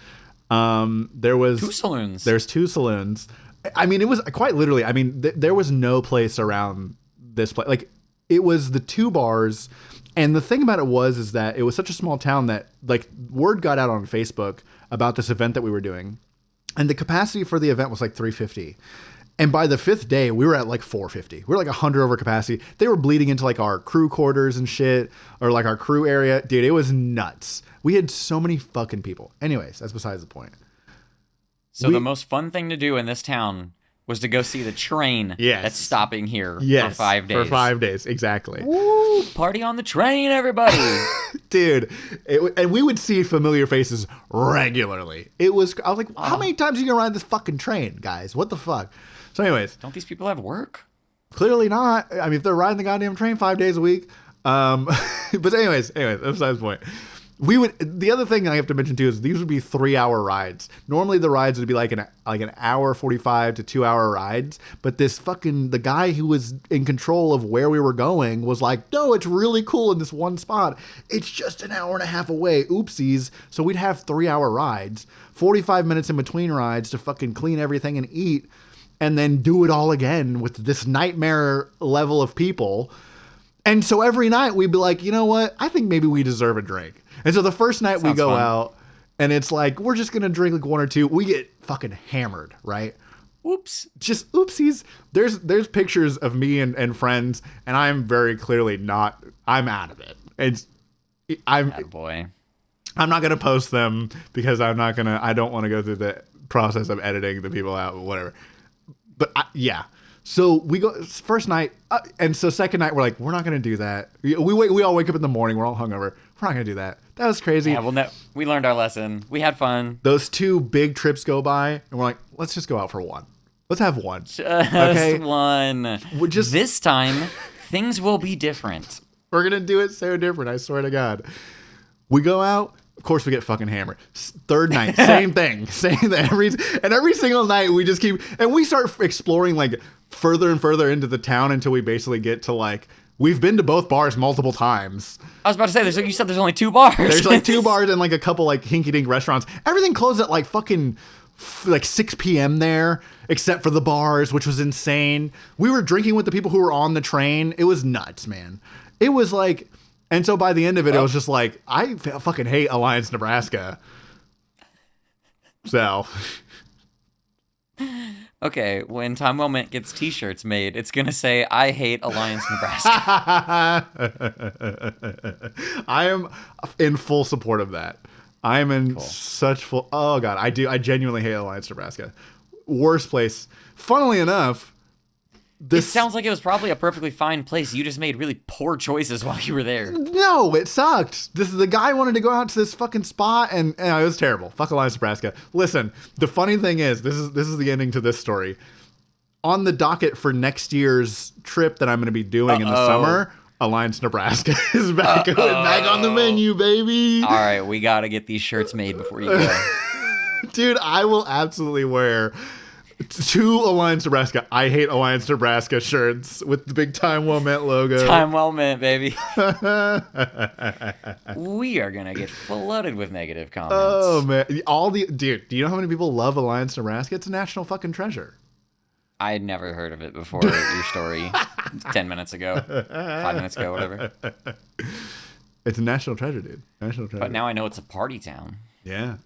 There was 2 saloons. There's 2 saloons. I mean, it was quite literally. I mean, there was no place around this place. Like, it was the 2 bars. And the thing about it is that it was such a small town that like word got out on Facebook about this event that we were doing, and the capacity for the event was like 350. And by the 5th day, we were at like 450. We were like 100 over capacity. They were bleeding into like our crew quarters and shit, or like our crew area. Dude, it was nuts. We had so many fucking people. Anyways, that's besides the point. So the most fun thing to do in this town was to go see the train that's stopping here for 5 days. For 5 days, exactly. Woo! Party on the train, everybody. Dude, and we would see familiar faces regularly. I was like, how many times are you going to ride this fucking train, guys? What the fuck? So anyways. Don't these people have work? Clearly not. I mean, if they're riding the goddamn train 5 days a week. But anyways, that's besides the point. The other thing I have to mention too is these would be 3-hour rides. Normally the rides would be like an hour 45 to 2-hour rides, but the guy who was in control of where we were going was like, no, it's really cool in this one spot. It's just an hour and a half away. Oopsies. So we'd have 3-hour rides, 45 minutes in between rides to fucking clean everything and eat, and then do it all again with this nightmare level of people. And so every night we'd be like, you know what? I think maybe we deserve a drink. And so the first night we go out and it's like, we're just going to drink like one or two. We get fucking hammered, right? Oops. Just oopsies. There's pictures of me and friends, and I'm very clearly not, I'm out of it. Boy. I'm not going to post them because I don't want to go through the process of editing the people out, whatever. But yeah. So we go first night, and so second night we're like, we're not gonna do that. We all wake up in the morning, we're all hungover. We're not gonna do that. That was crazy. Yeah, well, we learned our lesson. We had fun. Those 2 big trips go by, and we're like, let's just go out for one. Let's have one. Just one. This time, things will be different. We're gonna do it so different. I swear to God. We go out. Of course, we get fucking hammered. Third night, same thing. Every single night we just keep, and we start exploring like further and further into the town until we basically get to like, we've been to both bars multiple times. I was about to say, you said there's only 2 bars. There's like 2 bars and like a couple like hinky-dink restaurants. Everything closed at like fucking like 6 p.m. there, except for the bars, which was insane. We were drinking with the people who were on the train. It was nuts, man. It was like, and so by the end of it, it was just like, I fucking hate Alliance, Nebraska. So. Okay, when Time Well Mint gets t-shirts made, it's going to say, I hate Alliance, Nebraska. I am in full support of that. I am in such full, oh God, I genuinely hate Alliance, Nebraska. Worst place. Funnily enough, it sounds like it was probably a perfectly fine place. You just made really poor choices while you were there. No, it sucked. The guy wanted to go out to this fucking spot, and it was terrible. Fuck Alliance, Nebraska. Listen, the funny thing is, this is the ending to this story. On the docket for next year's trip that I'm going to be doing in the summer, Alliance, Nebraska is back on the menu, baby. All right, we got to get these shirts made before you go. Dude, I will absolutely wear 2 Alliance, Nebraska. I hate Alliance, Nebraska shirts with the big Time Well Mint logo. Time Well Mint, baby. We are going to get flooded with negative comments. Oh, man. Dude, do you know how many people love Alliance, Nebraska? It's a national fucking treasure. I had never heard of it before your story 10 minutes ago, 5 minutes ago, whatever. It's a national treasure, dude. National treasure. But now I know it's a party town. Yeah.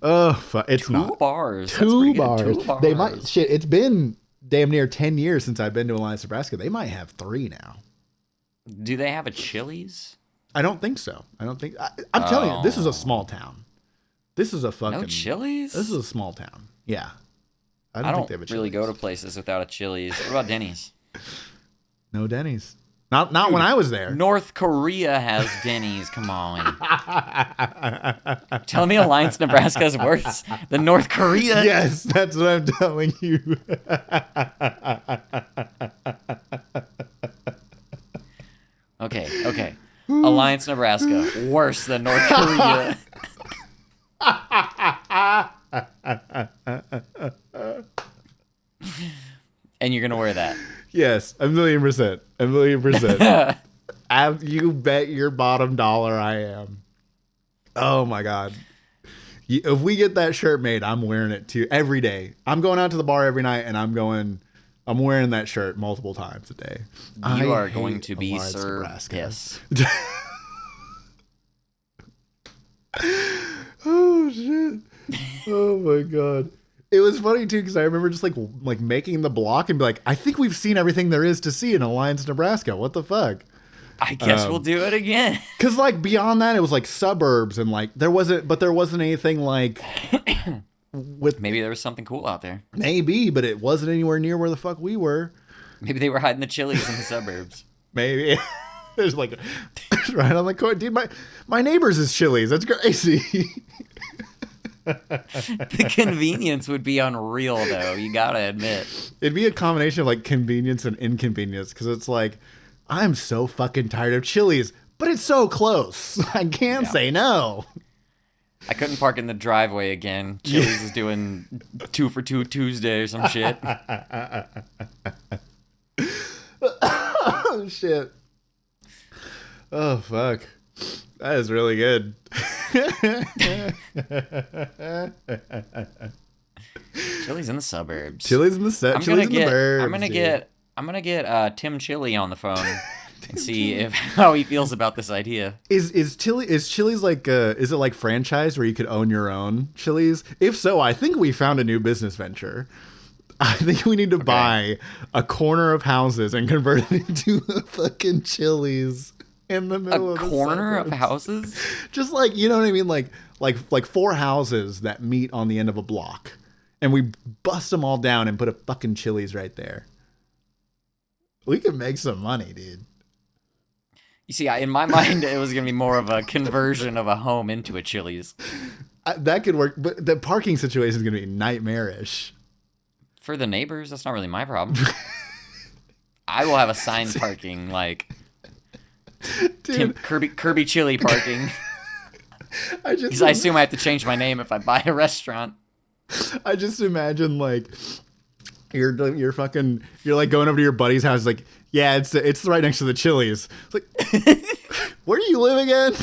Oh, it's not. 2 bars. 2 bars. They might. Shit, it's been damn near 10 years since I've been to Alliance, Nebraska. They might have 3 now. Do they have a Chili's? I don't think so. I'm telling you, this is a small town. This is a fucking. No Chili's? This is a small town. Yeah. I don't think they have a really go to places without a Chili's. What about Denny's? No Denny's. Not when I was there. North Korea has Denny's. Come on. Tell me Alliance, Nebraska is worse than North Korea? Yes, that's what I'm telling you. Okay. Alliance, Nebraska, worse than North Korea. And you're going to wear that. Yes, a million percent. You bet your bottom dollar I am. Oh my God. If we get that shirt made, I'm wearing it too every day. I'm going out to the bar every night and I'm wearing that shirt multiple times a day. You are going to be Sir Piss. Oh shit. Oh my God. It was funny too because I remember just like making the block and be like, I think we've seen everything there is to see in Alliance, Nebraska. What the fuck? I guess we'll do it again. Because like beyond that, it was like suburbs and like there wasn't anything like with. Maybe there was something cool out there. Maybe, but it wasn't anywhere near where the fuck we were. Maybe they were hiding the Chili's in the suburbs. Maybe. There's like right on the corner, dude. My neighbors is Chili's. That's crazy. 'Cause my neighbors is Chili's. That's crazy. 'Cause my neighbors is Chili's. That's crazy. Right on the corner, dude. My neighbors is Chili's. That's crazy. Right on the corner, dude. My neighbors is Chili's. That's crazy. The convenience would be unreal, though. You gotta admit. It'd be a combination of like convenience and inconvenience because it's like, I'm so fucking tired of Chili's, but it's so close. I can't say no. I couldn't park in the driveway again. Chili's is doing 2 for $2 Tuesday or some shit. Oh, shit. Oh, fuck. That is really good. Chili's in the suburbs. Chili's in the Chili's in the burbs. I'm gonna get Tim Chili on the phone and see how he feels about this idea. Is Chili's like is it like franchise where you could own your own Chili's? If so, I think we found a new business venture. I think we need to buy a corner of houses and convert it into a fucking Chili's in the middle of the corner of suburbs. houses. Just like, you know what I mean, like 4 houses that meet on the end of a block, and we bust them all down and put a fucking Chili's right there. We could make some money, dude. You see, in my mind, it was going to be more of a conversion of a home into a Chili's. That could work, but the parking situation is going to be nightmarish. For the neighbors, that's not really my problem. I will have assigned parking, like Kirby Chili parking. Because I assume I have to change my name if I buy a restaurant. I just imagine like you're like going over to your buddy's house, like, yeah, it's right next to the Chili's. It's like, where do you live again?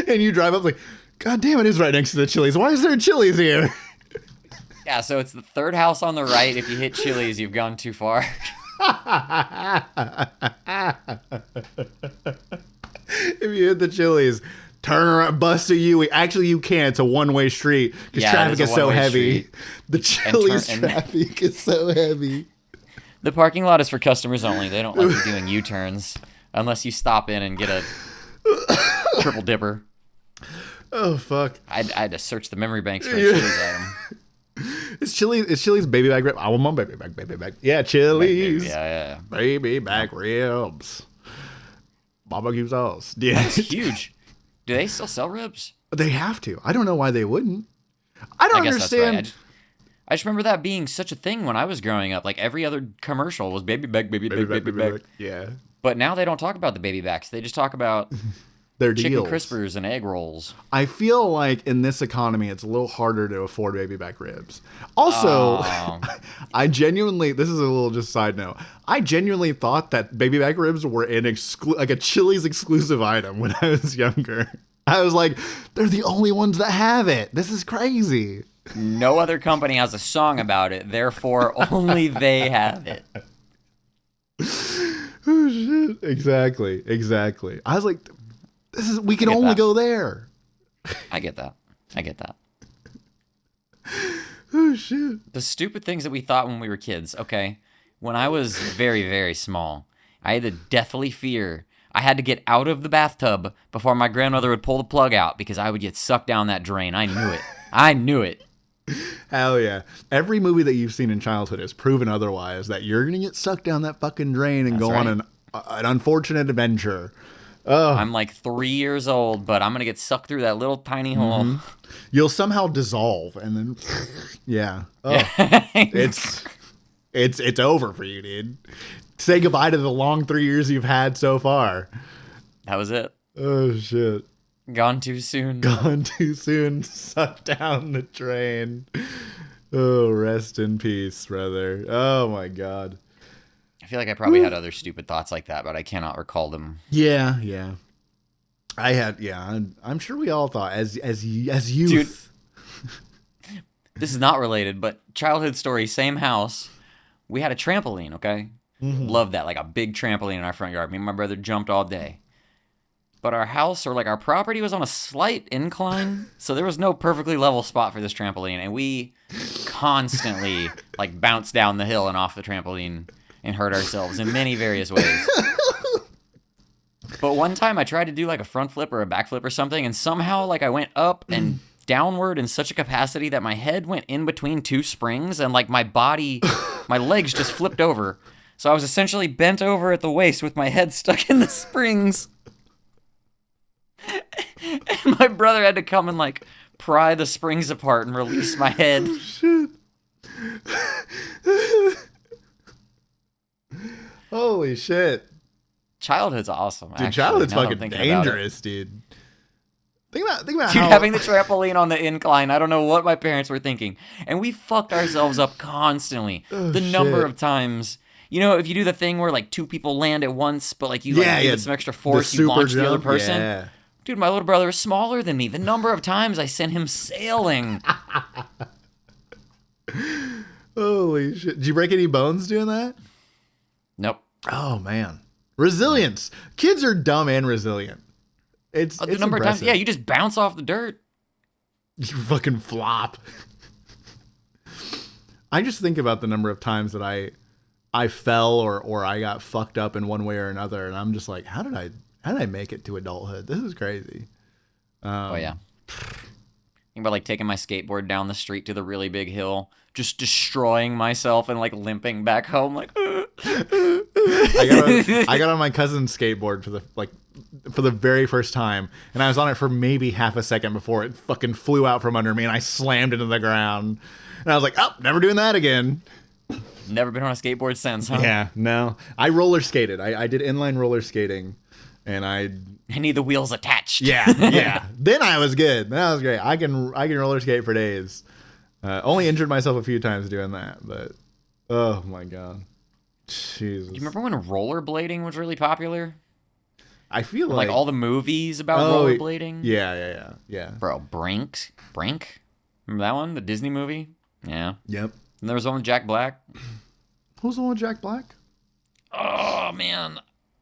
And you drive up like, God damn, it is right next to the Chili's. Why is there a Chili's here? Yeah, so it's the third house on the right. If you hit Chili's, you've gone too far. If you hit the Chili's, turn around, bust a U. Actually, you can't. It's a one-way street because traffic is so heavy. Street. The Chili's traffic is so heavy. The parking lot is for customers only. They don't like you doing U-turns unless you stop in and get a triple dipper. Oh, fuck. I had to search the memory banks for a Chili's item. Is Chili's baby back rib? I want my baby back. Yeah, Chili's. Yeah. Baby back ribs. Barbecue sauce. Yeah. That's huge. Do they still sell ribs? They have to. I don't know why they wouldn't. I don't understand. That's right. I just remember that being such a thing when I was growing up. Like every other commercial was baby back. Yeah. But now they don't talk about the baby backs. They just talk about their chicken deals. crispers and egg rolls. I feel like in this economy, it's a little harder to afford baby back ribs. Also, I genuinely, this is a little just side note, I genuinely thought that baby back ribs were like a Chili's exclusive item when I was younger. I was like, they're the only ones that have it. This is crazy. No other company has a song about it, therefore only they have it. Oh, shit. Exactly. I was like, we can only go there. I get that. Oh, shit. The stupid things that we thought when we were kids, okay? When I was very, very small, I had a deathly fear. I had to get out of the bathtub before my grandmother would pull the plug out because I would get sucked down that drain. I knew it. Hell yeah. Every movie that you've seen in childhood has proven otherwise, that you're going to get sucked down that fucking drain and go on an unfortunate adventure. I'm like 3 years old, but I'm going to get sucked through that little tiny hole. You'll somehow dissolve and then, yeah. Oh, yeah. It's over for you, dude. Say goodbye to the long 3 years you've had so far. That was it. Oh, shit. Gone too soon. Sucked down the drain. Oh, rest in peace, brother. Oh, my God. I feel like I probably had other stupid thoughts like that, but I cannot recall them. Yeah. I had, I'm sure we all thought as youth. Dude, this is not related, but childhood story, same house. We had a trampoline, okay? Mm-hmm. Loved that, like a big trampoline in our front yard. Me and my brother jumped all day. But our house, or like our property, was on a slight incline, so there was no perfectly level spot for this trampoline, and we constantly like bounced down the hill and off the trampoline and hurt ourselves in many various ways. But one time I tried to do like a front flip or a back flip or something, and somehow like I went up and downward in such a capacity that my head went in between two springs, and like my legs just flipped over. So I was essentially bent over at the waist with my head stuck in the springs. My brother had to come and like pry the springs apart and release my head. Shit. Holy shit. Childhood's awesome. Dude, actually, childhood's now that I'm fucking thinking about it. dangerous, dude. Think about Dude, how having the trampoline on the incline, I don't know what my parents were thinking. And we fucked ourselves up constantly. The number shit. of times. You know, if you do the thing where like 2 people land at once, but like you like, give it some extra force, you launch the other person. Yeah. Dude, my little brother is smaller than me. The number of times I sent him sailing. Holy shit. Did you break any bones doing that? Nope. Oh, man. Resilience. Kids are dumb and resilient. It's The number of times, yeah, you just bounce off the dirt. You fucking flop. I just think about the number of times that I fell or I got fucked up in one way or another, and I'm just like, how did I make it to adulthood? This is crazy. Oh yeah. Think about like taking my skateboard down the street to the really big hill, just destroying myself and like limping back home like I got on my cousin's skateboard for the very first time, and I was on it for maybe half a second before it fucking flew out from under me and I slammed into the ground. And I was like, oh, never doing that again. Never been on a skateboard since, huh? Yeah, no. I roller skated. I did inline roller skating, and I need the wheels attached. yeah. Then I was good. That was great. I can roller skate for days. Only injured myself a few times doing that, but oh my god, Jesus. Do you remember when rollerblading was really popular? I feel like all the movies about rollerblading. Yeah. Bro, Brink. Remember that one? The Disney movie. Yeah. Yep. And there was one with Jack Black. Who's the one with Jack Black? Oh man,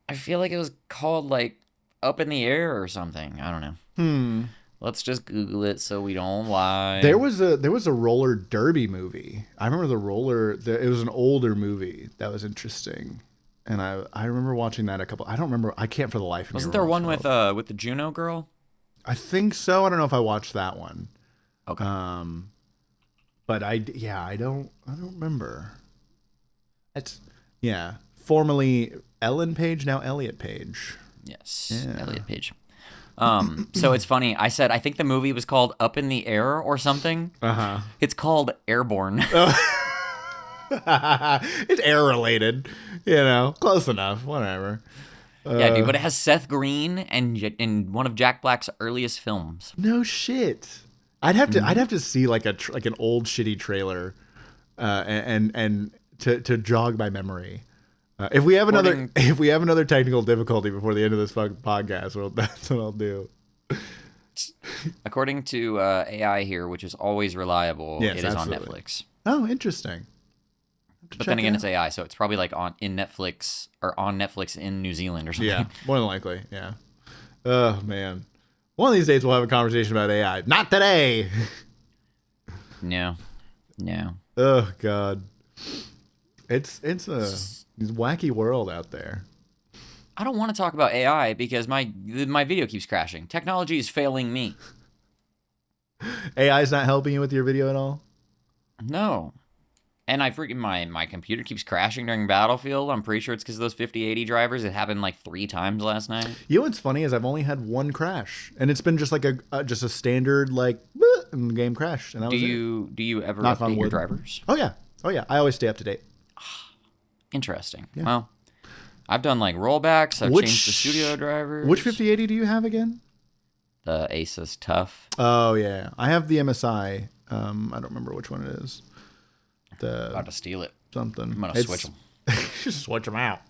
I feel like it was called like Up in the Air or something. I don't know. Let's just Google it so we don't lie. There was a roller derby movie. I remember it was an older movie that was interesting, and I remember watching that I don't remember. I can't for the life of me. Wasn't there one with the Juno girl? I think so. I don't know if I watched that one. Okay. But I don't remember. It's formerly Ellen Page, now Elliot Page. Yes, yeah. Elliot Page. So it's funny. I said I think the movie was called Up in the Air or something. It's called Airborne. It's air related, close enough. Whatever. Yeah, dude. But it has Seth Green and in one of Jack Black's earliest films. No shit. I'd have to see like an old shitty trailer, and to jog my memory. If we have another technical difficulty before the end of this podcast, well, that's what I'll do. According to AI here, which is always reliable, yes, it is absolutely. on Netflix. Oh, interesting. But then again, it's AI, so it's probably like on Netflix in New Zealand or something. Yeah, more than likely. Yeah. Oh man, one of these days we'll have a conversation about AI. Not today. No. Oh god, it's a wacky world out there. I don't want to talk about AI because my video keeps crashing. Technology is failing me. AI is not helping you with your video at all? No. And my computer keeps crashing during Battlefield. I'm pretty sure it's because of those 5080 drivers. It happened like 3 times last night. You know what's funny is I've only had one crash, and it's been just like a standard like and the game crashed. And do you ever update your drivers? Oh yeah. I always stay up to date. Interesting. Yeah. Well, I've done like rollbacks. I've changed the studio drivers. Which 5080 do you have again? The Asus Tough. Oh yeah, I have the MSI. I don't remember which one it is. About to steal it. Something. I'm gonna switch them. Just switch them out.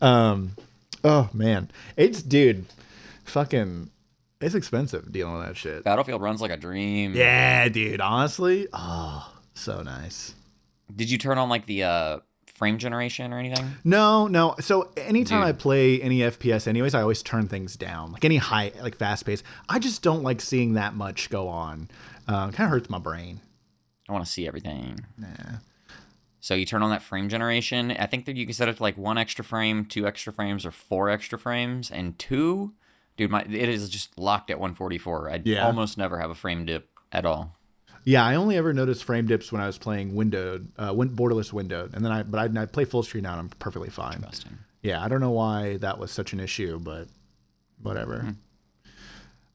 Oh man, it's expensive dealing with that shit. Battlefield runs like a dream. Yeah, dude. Honestly, oh, so nice. Did you turn on like the frame generation or anything? No. So anytime I play any FPS anyways, I always turn things down. Like any high, like fast pace. I just don't like seeing that much go on. Kind of hurts my brain. I want to see everything. Nah. So you turn on that frame generation. I think that you can set it to like 1 extra frame, 2 extra frames, or 4 extra frames. And 2, dude, it is just locked at 144. I almost never have a frame dip at all. Yeah, I only ever noticed frame dips when I was playing borderless windowed, and then I play full screen now and I'm perfectly fine. Interesting. Yeah, I don't know why that was such an issue, but whatever.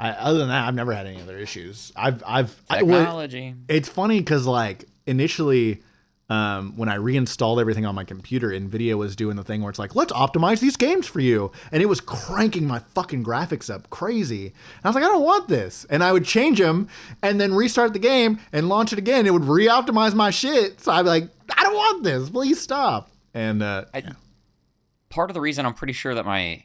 Other than that, I've never had any other issues. Technology. It's funny because like initially, when I reinstalled everything on my computer, NVIDIA was doing the thing where it's like, let's optimize these games for you. And it was cranking my fucking graphics up crazy. And I was like, I don't want this. And I would change them and then restart the game and launch it again. It would re-optimize my shit. So I'd be like, I don't want this. Please stop. And part of the reason I'm pretty sure that my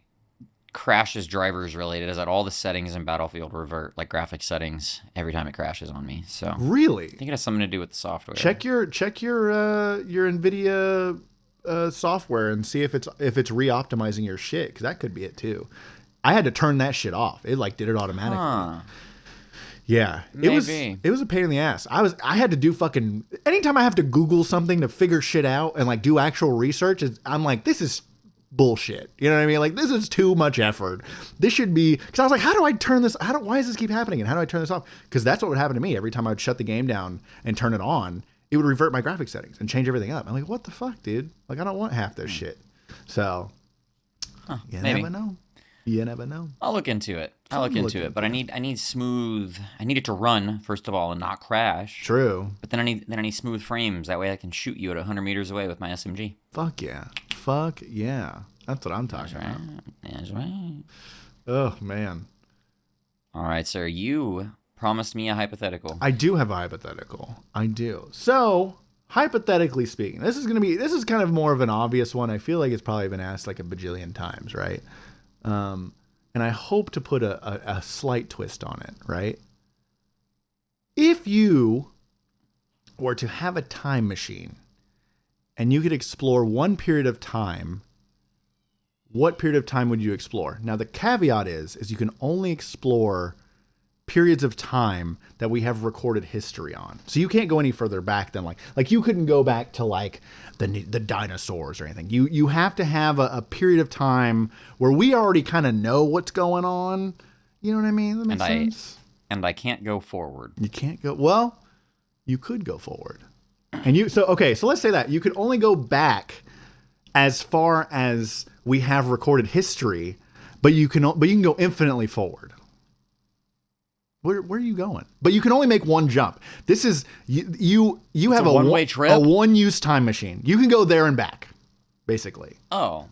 crash is drivers related is that all the settings in Battlefield revert, like graphic settings, every time it crashes on me. So really, I think it has something to do with the software. Check your NVIDIA software and see if it's re-optimizing your shit, because that could be it too. I had to turn that shit off. It like did it automatically. Huh. Yeah, Maybe. it was a pain in the ass. I had to do fucking anytime I have to Google something to figure shit out and like do actual research. I'm like, this is bullshit. You know what I mean? Like, this is too much effort. This should be, because I was like, how do I turn this? Why does this keep happening? And how do I turn this off? Because that's what would happen to me every time I would shut the game down and turn it on. It would revert my graphic settings and change everything up. I'm like, what the fuck, dude? Like, I don't want half this shit. So, you never know. You never know. I'll look into it. But I need it to run first of all and not crash. True. But then I need smooth frames. That way I can shoot you at 100 meters away with my SMG. Fuck yeah. That's what I'm talking about. That's right. Oh man. All right, sir. You promised me a hypothetical. I do have a hypothetical. I do. So, hypothetically speaking, this is kind of more of an obvious one. I feel like it's probably been asked like a bajillion times, right? And I hope to put a slight twist on it, right? If you were to have a time machine and you could explore one period of time, what period of time would you explore? Now, the caveat is you can only explore periods of time that we have recorded history on. So you can't go any further back than like you couldn't go back to like the dinosaurs or anything. You have to have a period of time where we already kind of know what's going on. You know what I mean? That makes sense. And I can't go forward. You can't go. Well, you could go forward. And so let's say that you could only go back as far as we have recorded history, but you can go infinitely forward. Where are you going? But you can only make one jump. This is you have a one-way trip, a one-use time machine. You can go there and back, basically. Oh,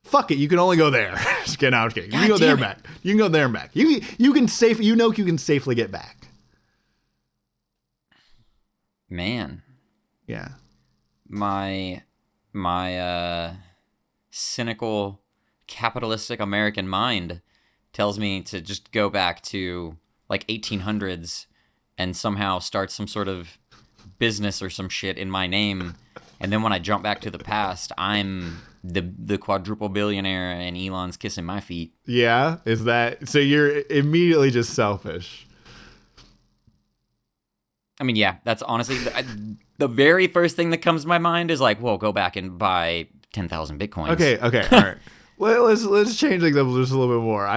fuck it! You can only go there. Just kidding. I'm kidding. You can go there and back. You can go there and back. You can safely get back. Man. Yeah. My cynical capitalistic American mind tells me to just go back to like 1800s and somehow start some sort of business or some shit in my name. And then when I jump back to the past, I'm the quadruple billionaire and Elon's kissing my feet. Yeah. Is that, so you're immediately just selfish? I mean, yeah, that's honestly the very first thing that comes to my mind is like, well, go back and buy 10,000 Bitcoins. Okay. All right. Let's change things up just a little bit more.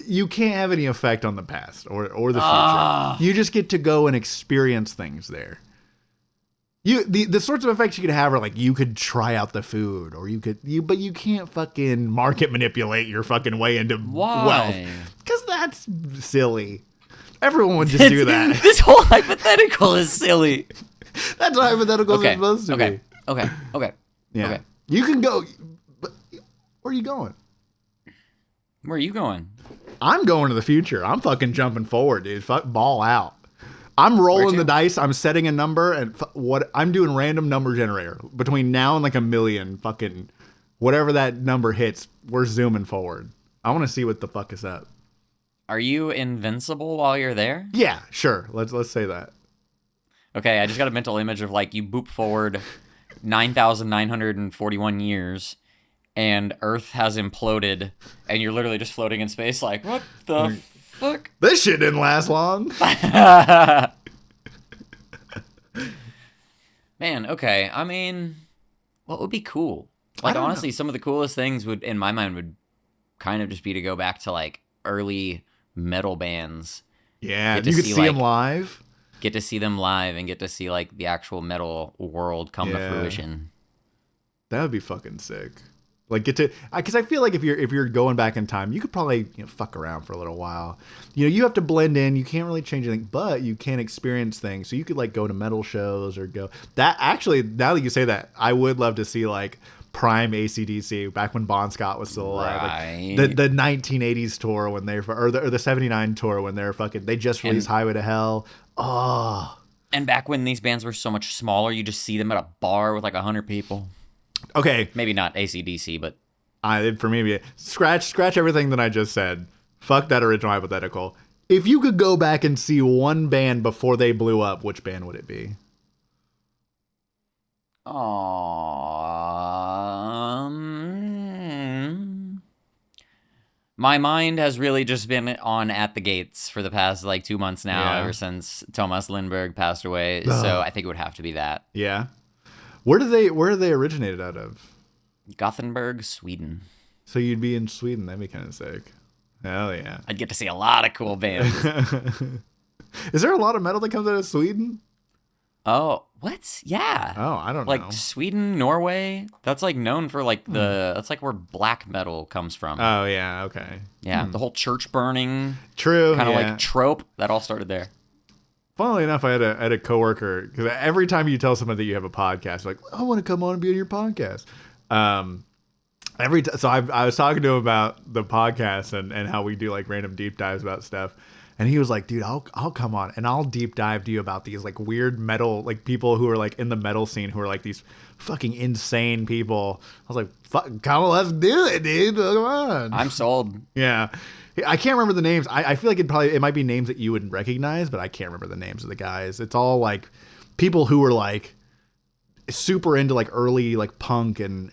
You can't have any effect on the past or the future. You just get to go and experience things there. The sorts of effects you could have are like you could try out the food, or but you can't fucking market manipulate your fucking way into wealth, because that's silly. Everyone would just do that. This whole hypothetical is silly. That's what hypotheticals are supposed to be. Okay. Yeah. Okay. You can go. But where are you going? Where are you going? I'm going to the future. I'm fucking jumping forward, dude. Fuck, ball out. I'm rolling the dice. I'm setting a number, and I'm doing random number generator between now and like a million. Fucking whatever that number hits, we're zooming forward. I want to see what the fuck is up. Are you invincible while you're there? Yeah, sure. Let's say that. Okay, I just got a mental image of like you boop forward 9,941 years, and Earth has imploded, and you're literally just floating in space like, what the fuck? This shit didn't last long. Man, okay. I mean, what would be cool? Like, honestly, some of the coolest things in my mind would kind of just be to go back to like early metal bands. Yeah, you could see them live. Get to see them live and get to see like the actual metal world come to fruition. That would be fucking sick. Like get to, because I feel like if you're going back in time, you could probably fuck around for a little while. You have to blend in. You can't really change anything, but you can experience things. So you could like go to metal shows or go. That actually, now that you say that, I would love to see like prime AC/DC back when Bon Scott was still alive. Right. Like the 1980s tour when they or the 79 tour when they're fucking they just released Highway to Hell. Oh. And back when these bands were so much smaller, you just see them at a bar with like 100 people. Okay. Maybe not AC/DC, but for me, scratch everything that I just said. Fuck that original hypothetical. If you could go back and see one band before they blew up, which band would it be? My mind has really just been on At the Gates for the past like 2 months now, ever since Thomas Lindbergh passed away. Ugh. So I think it would have to be that. Yeah. Where are they originated out of? Gothenburg, Sweden. So you'd be in Sweden. That'd be kind of sick. Hell yeah. I'd get to see a lot of cool bands. Is there a lot of metal that comes out of Sweden? Oh, what? Yeah. Oh, I don't know. Like Sweden, Norway. That's like known for like that's like where black metal comes from. Oh yeah, okay. Yeah, the whole church burning. True. Kind of like trope that all started there. Funnily enough, I had a coworker, because every time you tell someone that you have a podcast, like, I want to come on and be on your podcast. So I was talking to him about the podcast and how we do like random deep dives about stuff. And he was like, dude, I'll come on and I'll deep dive to you about these like weird metal, like people who are like in the metal scene who are like these fucking insane people. I was like, fuck, come on, let's do it, dude. Come on. I'm sold. Yeah. I can't remember the names. I feel like it might be names that you would recognize, but I can't remember the names of the guys. It's all like people who were like super into like early like punk and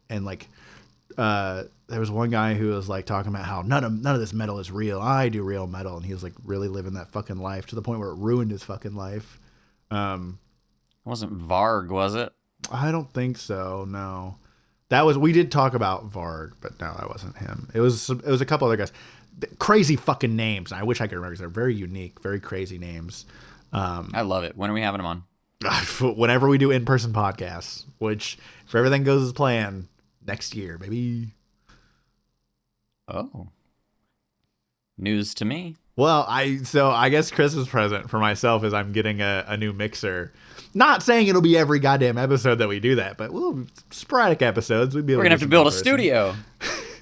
like there was one guy who was like talking about how none of this metal is real. I do real metal, and he was like really living that fucking life to the point where it ruined his fucking life. It wasn't Varg, was it? I don't think so. No, we did talk about Varg, but no, that wasn't him. It was a couple other guys. Crazy fucking names. I wish I could remember because they're very unique, very crazy names. I love it. When are we having them on? Whenever we do in-person podcasts, which if everything goes as planned, next year, baby. Oh. News to me. Well, I guess Christmas present for myself is I'm getting a new mixer. Not saying it'll be every goddamn episode that we do that, but we'll sporadic episodes. We're gonna have to build a studio.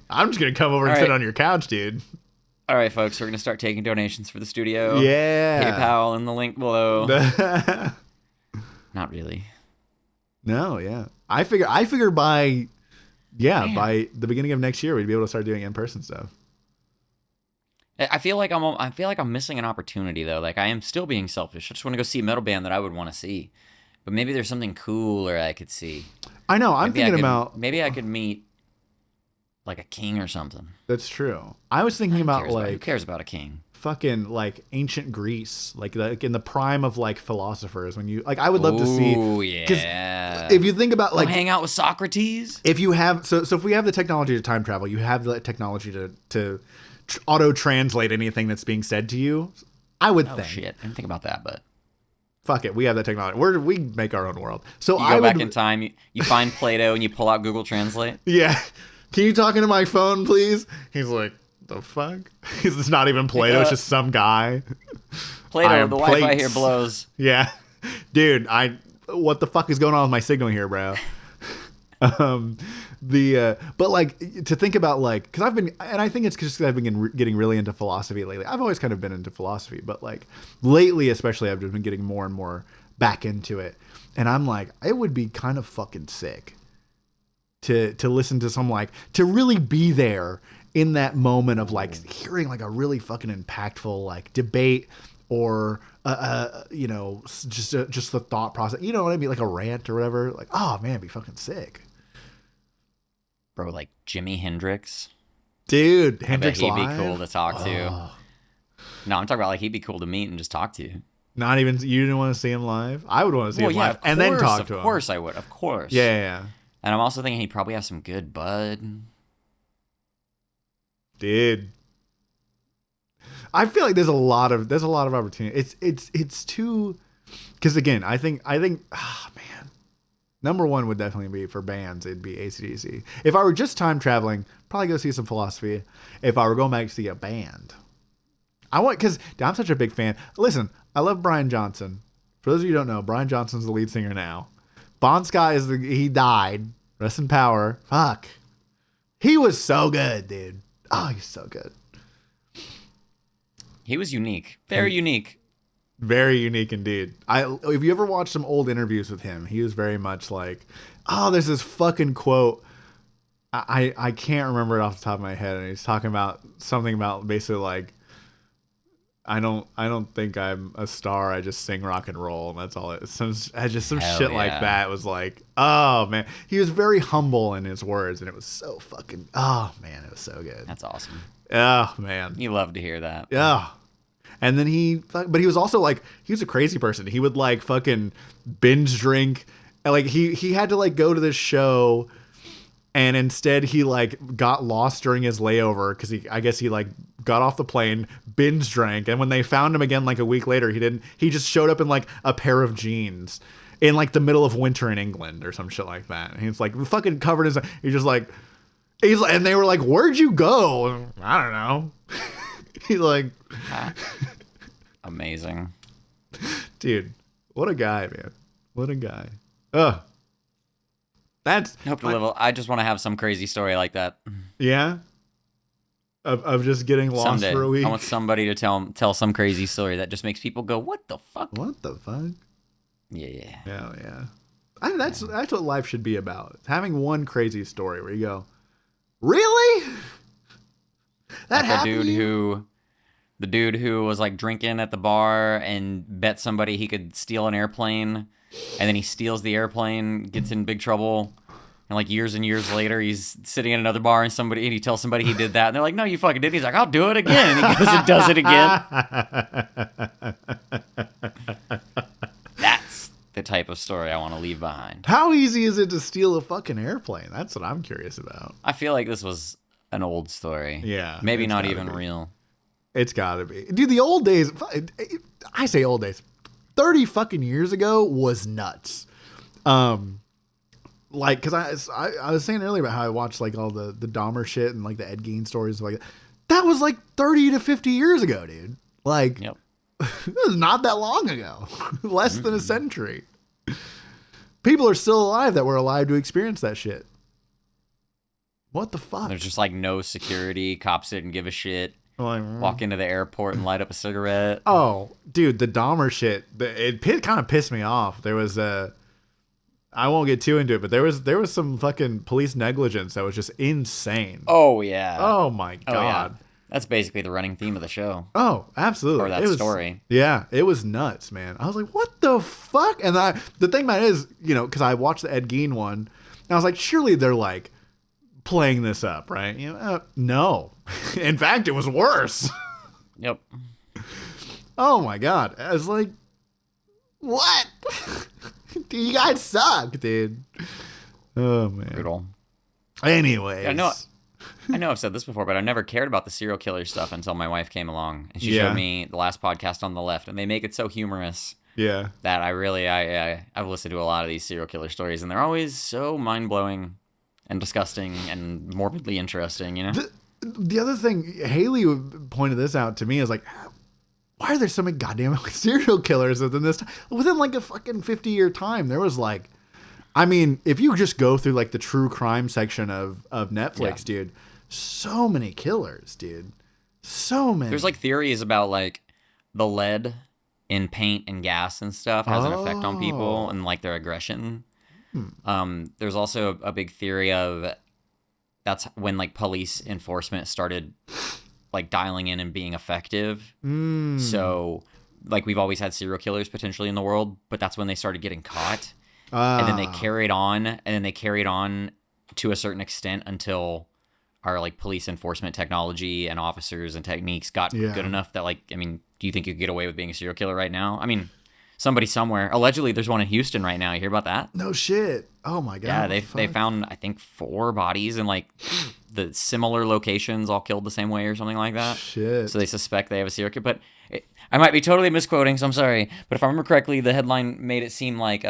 I'm just gonna come over and sit on your couch, dude. All right, folks, we're gonna start taking donations for the studio. Yeah. PayPal in the link below. Not really. No, yeah. I figure by the beginning of next year we'd be able to start doing in-person stuff. I feel like I'm missing an opportunity though. Like I am still being selfish. I just want to go see a metal band that I would want to see. But maybe there's something cooler I could see. I know. Maybe I could meet like a king or something. That's true. I was thinking about who cares about a king? Fucking like ancient Greece, like in the prime of like philosophers. When you like, I would love to see. Oh yeah. If you think about like hang out with Socrates. If you have so if we have the technology to time travel, you have the technology to auto translate anything that's being said to you. I would think. Shit, I didn't think about that, but. Fuck it, we have that technology. We make our own world. So you go back in time. You find Plato and you pull out Google Translate. Yeah. Can you talk into my phone, please? He's like, the fuck? It's not even Plato. It's just some guy. Plato, the Wi-Fi here blows. Yeah, dude. What the fuck is going on with my signal here, bro? But like to think about like, because I think it's just because I've been getting really into philosophy lately. I've always kind of been into philosophy, but like lately, especially, I've just been getting more and more back into it. And I'm like, it would be kind of fucking sick to listen to some like to really be there in that moment of like hearing like a really fucking impactful like debate or just the thought process. You know what I mean? Like a rant or whatever. Like, oh man, it'd be fucking sick. Bro, like Jimi Hendrix. Dude, Hendrix he'd live? be cool to talk to. No, I'm talking about like he'd be cool to meet and just talk to. Not even, you didn't want to see him live? I would want to see him live and then talk to him. Of course I would. Of course. Yeah. And I'm also thinking he'd probably have some good bud. Dude. I feel like there's a lot of opportunity. It's too, because again, I think, oh man, Number one would definitely be for bands. It'd be AC/DC. If I were just time traveling, probably go see some Philosophy. If I were going back to see a band, because I'm such a big fan. Listen, I love Brian Johnson. For those of you who don't know, Brian Johnson's the lead singer now. Bon Scott he died. Rest in power. Fuck. He was so good, dude. Oh, he's so good. He was unique. Very unique. Very unique indeed. If you ever watched some old interviews with him, he was very much like, oh, there's this fucking quote. I can't remember it off the top of my head. And he's talking about something about basically like, I don't think I'm a star. I just sing rock and roll, and that's all. Some shit like that. It was like, oh man, he was very humble in his words, and it was so fucking. Oh man, it was so good. That's awesome. Oh man, you love to hear that. Yeah. And then but he was also like, he was a crazy person. He would like fucking binge drink, and like he had to like go to this show. And instead, he like got lost during his layover because I guess he like got off the plane, binge drank, and when they found him again like a week later, he just showed up in like a pair of jeans in like the middle of winter in England or some shit like that. And he's like fucking covered in. And they were like, "Where'd you go?" I don't know. He's like, amazing, dude. What a guy, man. What a guy. Ugh. I just want to have some crazy story like that. Yeah. Of just getting lost Someday, for a week. I want somebody to tell some crazy story that just makes people go, "What the fuck?" What the fuck? Yeah. Hell yeah. That's what life should be about. Having one crazy story where you go, really? That like happened? The dude who was like drinking at the bar and bet somebody he could steal an airplane. And then he steals the airplane, gets in big trouble, and like years and years later, he's sitting in another bar and he tells somebody he did that, and they're like, "No, you fucking didn't." He's like, "I'll do it again," and he goes and does it again. That's the type of story I want to leave behind. How easy is it to steal a fucking airplane? That's what I'm curious about. I feel like this was an old story. Yeah, maybe not even real. It's gotta be, dude. The old days. I say old days. 30 fucking years ago was nuts. Like, cause I was saying earlier about how I watched like all the Dahmer shit and like the Ed Gein stories. Like that was like 30 to 50 years ago, dude. Like, yep. It was not that long ago. Less than a century. People are still alive that were alive to experience that shit. What the fuck? There's just like no security. Cops didn't give a shit. Like, walk into the airport and light up a cigarette. Oh, dude, the Dahmer shit. It kind of pissed me off. There was I won't get too into it, but there was some fucking police negligence that was just insane. Oh yeah. Oh my god. Oh, yeah. That's basically the running theme of the show. Oh, absolutely. Or that story. Yeah, it was nuts, man. I was like, what the fuck? And the thing about it is, because I watched the Ed Gein one, and I was like, surely they're like playing this up, right? No. In fact, it was worse. Yep. Oh my god. I was like, what? Dude, you guys suck, dude. Oh man. Brutal. Anyways. I know I've said this before, but I never cared about the serial killer stuff until my wife came along and she showed me the last podcast on the left, and they make it so humorous. Yeah. That I've listened to a lot of these serial killer stories, and they're always so mind-blowing and disgusting and morbidly interesting, The other thing, Haley pointed this out to me, is like, why are there so many goddamn serial killers within this time? Within like a fucking 50-year time, there was like, I mean, if you just go through like the true crime section of Netflix, dude, so many killers, dude. So many. There's like theories about like the lead in paint and gas and stuff has an effect on people and like their aggression. There's also a big theory of that's when like police enforcement started like dialing in and being effective. So like we've always had serial killers potentially in the world, but that's when they started getting caught. And then they carried on to a certain extent until our like police enforcement technology and officers and techniques got good enough that like, I mean, do you think you could get away with being a serial killer right now? I mean, somebody somewhere, allegedly there's one in Houston right now. You hear about that? No shit. Oh my God. Yeah, they found, I think 4 bodies in like the similar locations, all killed the same way or something like that. Shit. So they suspect they have a serial killer, but I might be totally misquoting, so I'm sorry. But if I remember correctly, the headline made it seem like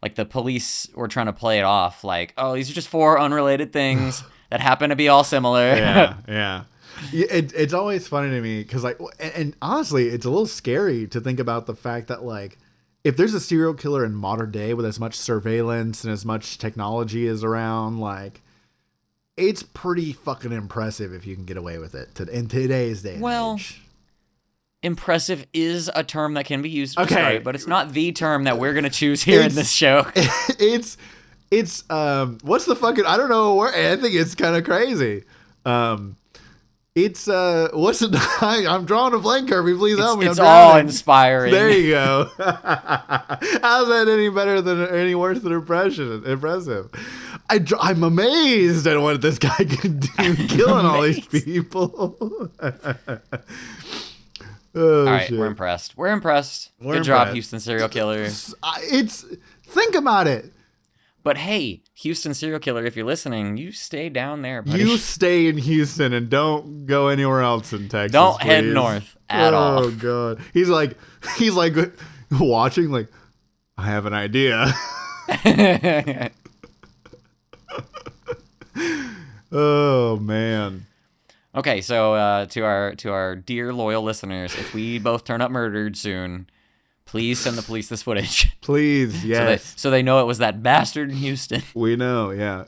like the police were trying to play it off like, oh, these are just 4 unrelated things that happen to be all similar. Yeah. It's always funny to me because, like, and honestly, it's a little scary to think about the fact that, like, if there's a serial killer in modern day with as much surveillance and as much technology is around, like, it's pretty fucking impressive if you can get away with it in today's day and age. Impressive is a term that can be used to describe it, but it's not the term that we're going to choose here in this show. It's what's the fucking, I don't know where, I think it's kind of crazy. It's what's it? I'm drawing a blank, Kirby. Please help me. It's all inspiring. There you go. How's that any worse than impressive? I'm amazed at what this guy can do, killing all these people. All right, shit. We're impressed. Good job, Houston serial killer. Think about it. But hey, Houston serial killer, if you're listening, you stay down there, buddy. You stay in Houston and don't go anywhere else in Texas. Don't head north at all. Oh god. He's like watching, like, I have an idea. Oh man. Okay, so to our dear loyal listeners, if we both turn up murdered soon, please send the police this footage. Please, yes. So they know it was that bastard in Houston. We know, yeah.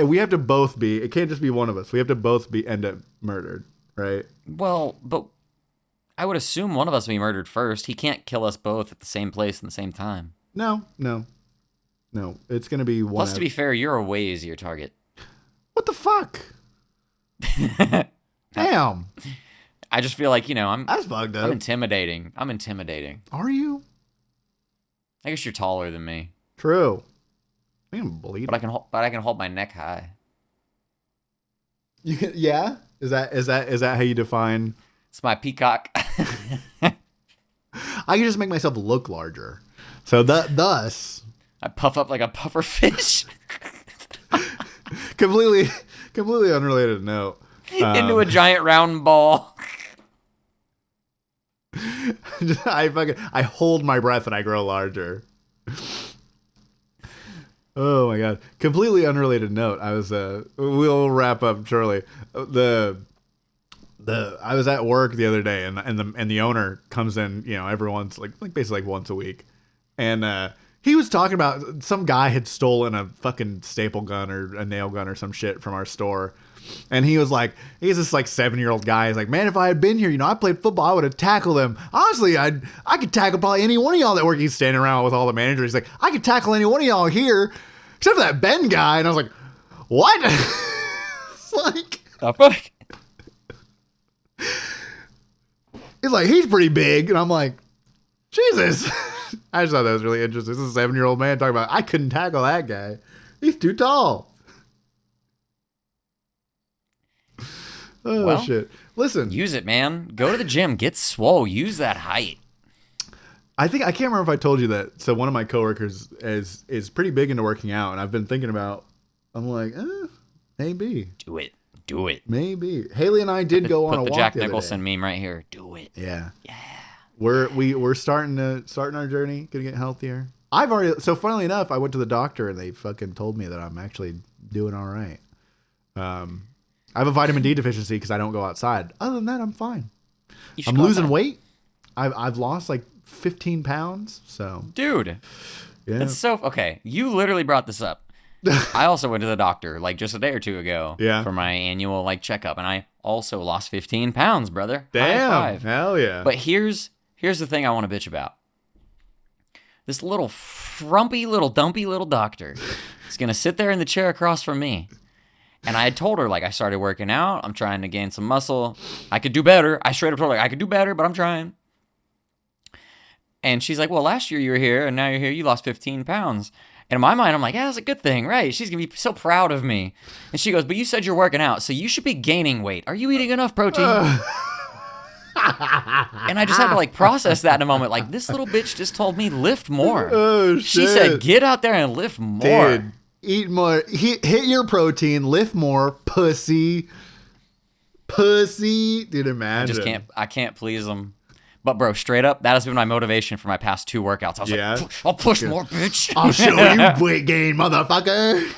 We have to both be. It can't just be one of us. We have to both end up murdered, right? Well, but I would assume one of us will be murdered first. He can't kill us both at the same place in the same time. No. It's gonna be one. Plus, to be fair, you're a way easier target. What the fuck? Damn. I just feel like, that's fucked up. I'm intimidating. Are you? I guess you're taller than me. True. I can bleed. But I can hold my neck high. You can, yeah? Is that how you define? It's my peacock. I can just make myself look larger. So thus I puff up like a puffer fish. completely unrelated note. Into a giant round ball. I hold my breath and I grow larger. Oh my god! Completely unrelated note. We'll wrap up shortly. I was at work the other day and the owner comes in, every once like basically like once a week, and he was talking about some guy had stolen a fucking staple gun or a nail gun or some shit from our store. And he's this like 7-year-old guy. He's like, man, if I had been here, I played football, I would have tackled him. Honestly, I could tackle probably any one of y'all that work. He's standing around with all the managers. He's like, I could tackle any one of y'all here, except for that Ben guy. And I was like, what? It's like, the fuck? He's like, he's pretty big. And I'm like, Jesus. I just thought that was really interesting. This is a 7-year-old man talking about, I couldn't tackle that guy. He's too tall. Oh, well, shit. Listen. Use it, man. Go to the gym. Get swole. Use that height. I can't remember if I told you that. So one of my coworkers is pretty big into working out, and I've been thinking about, I'm like, maybe. Do it. Maybe. Haley and I did go on a walk the Jack Nicholson meme right here. Do it. Yeah. We're starting our journey, gonna get healthier. So funnily enough, I went to the doctor and they fucking told me that I'm actually doing all right. I have a vitamin D deficiency because I don't go outside. Other than that, I'm fine. I'm losing weight. I've lost like 15 pounds. So, dude, yeah. That's so okay. You literally brought this up. I also went to the doctor like just a day or two ago. Yeah. For my annual checkup, and I also lost 15 pounds, brother. Damn, hell yeah. But here's the thing I want to bitch about. This little frumpy, dumpy little doctor is gonna sit there in the chair across from me. And I had told her, I started working out. I'm trying to gain some muscle. I could do better. I straight up told her, I could do better, but I'm trying. And she's like, well, last year you were here, and now you're here. You lost 15 pounds. And in my mind, I'm like, yeah, that's a good thing, right? She's going to be so proud of me. And she goes, but you said you're working out, so you should be gaining weight. Are you eating enough protein? And I just had to, process that in a moment. This little bitch just told me, lift more. Oh, shit. She said, get out there and lift more. Dude. Eat more. Hit your protein. Lift more. Pussy. Dude, imagine. I can't please them. Yeah. bro, straight up, that has been my motivation for my past 2 workouts. I was Yeah? like, I'll push more, bitch. I'll show you weight gain, motherfucker.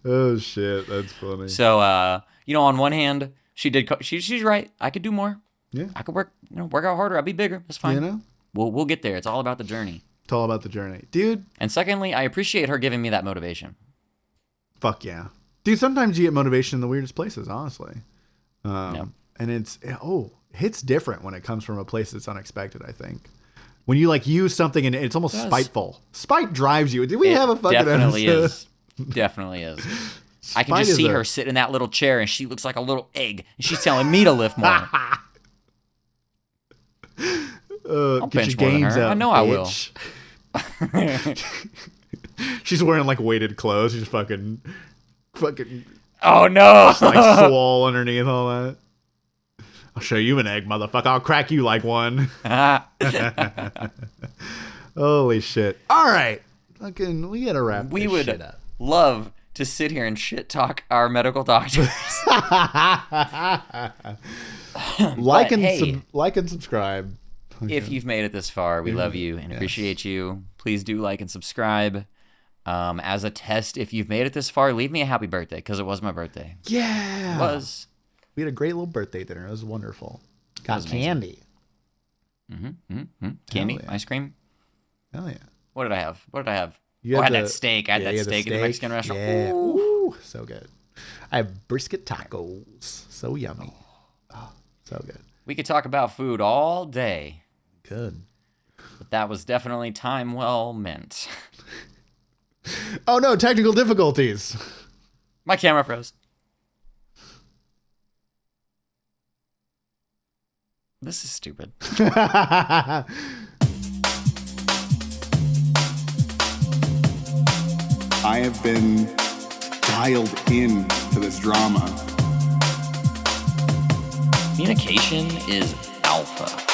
Oh shit, that's funny. So, on one hand, she's right. I could do more. Yeah. I could work out harder. I'd be bigger. That's fine. You know? We'll get there. It's all about the journey. It's all about the journey. Dude, And secondly, I appreciate her giving me that motivation. fuck yeah. Dude, sometimes you get motivation in the weirdest places, honestly. Yeah. And it hits different when it comes from a place that's unexpected, I think. When you like use something and it's almost spiteful. Spite drives you. Did we have a fucking definitely episode? is. Definitely is. I can Spite just is see a- her sit in that little chair and she looks like a little egg. And she's telling me to lift more. I'll Get bench your more than gains her. up, I know I will. bitch. She's wearing like weighted clothes. She's fucking Oh, no. like swole underneath all that. I'll show you an egg, motherfucker. I'll crack you like one. Holy shit. All right. Fucking, we gotta wrap We this would shit up. love to sit here and shit talk our medical doctors. Like and hey. like and subscribe. If you've made it this far, we love you and appreciate you. Please do like and subscribe. As a test, if you've made it this far, leave me a happy birthday because it was my birthday. Yeah. It was. We had a great little birthday dinner. It was wonderful. Got was amazing. candy. Candy, yeah. ice cream. Hell yeah. What did I have? You I had the- that steak. I had yeah, that you had steak in the Mexican restaurant. Yeah. Ooh. Ooh, so good. I have brisket tacos. So yummy. Oh, so good. We could talk about food all day, Good. but that was definitely time well meant. Oh no, technical difficulties. My camera froze. This is stupid. I have been dialed in to this drama. Communication is alpha.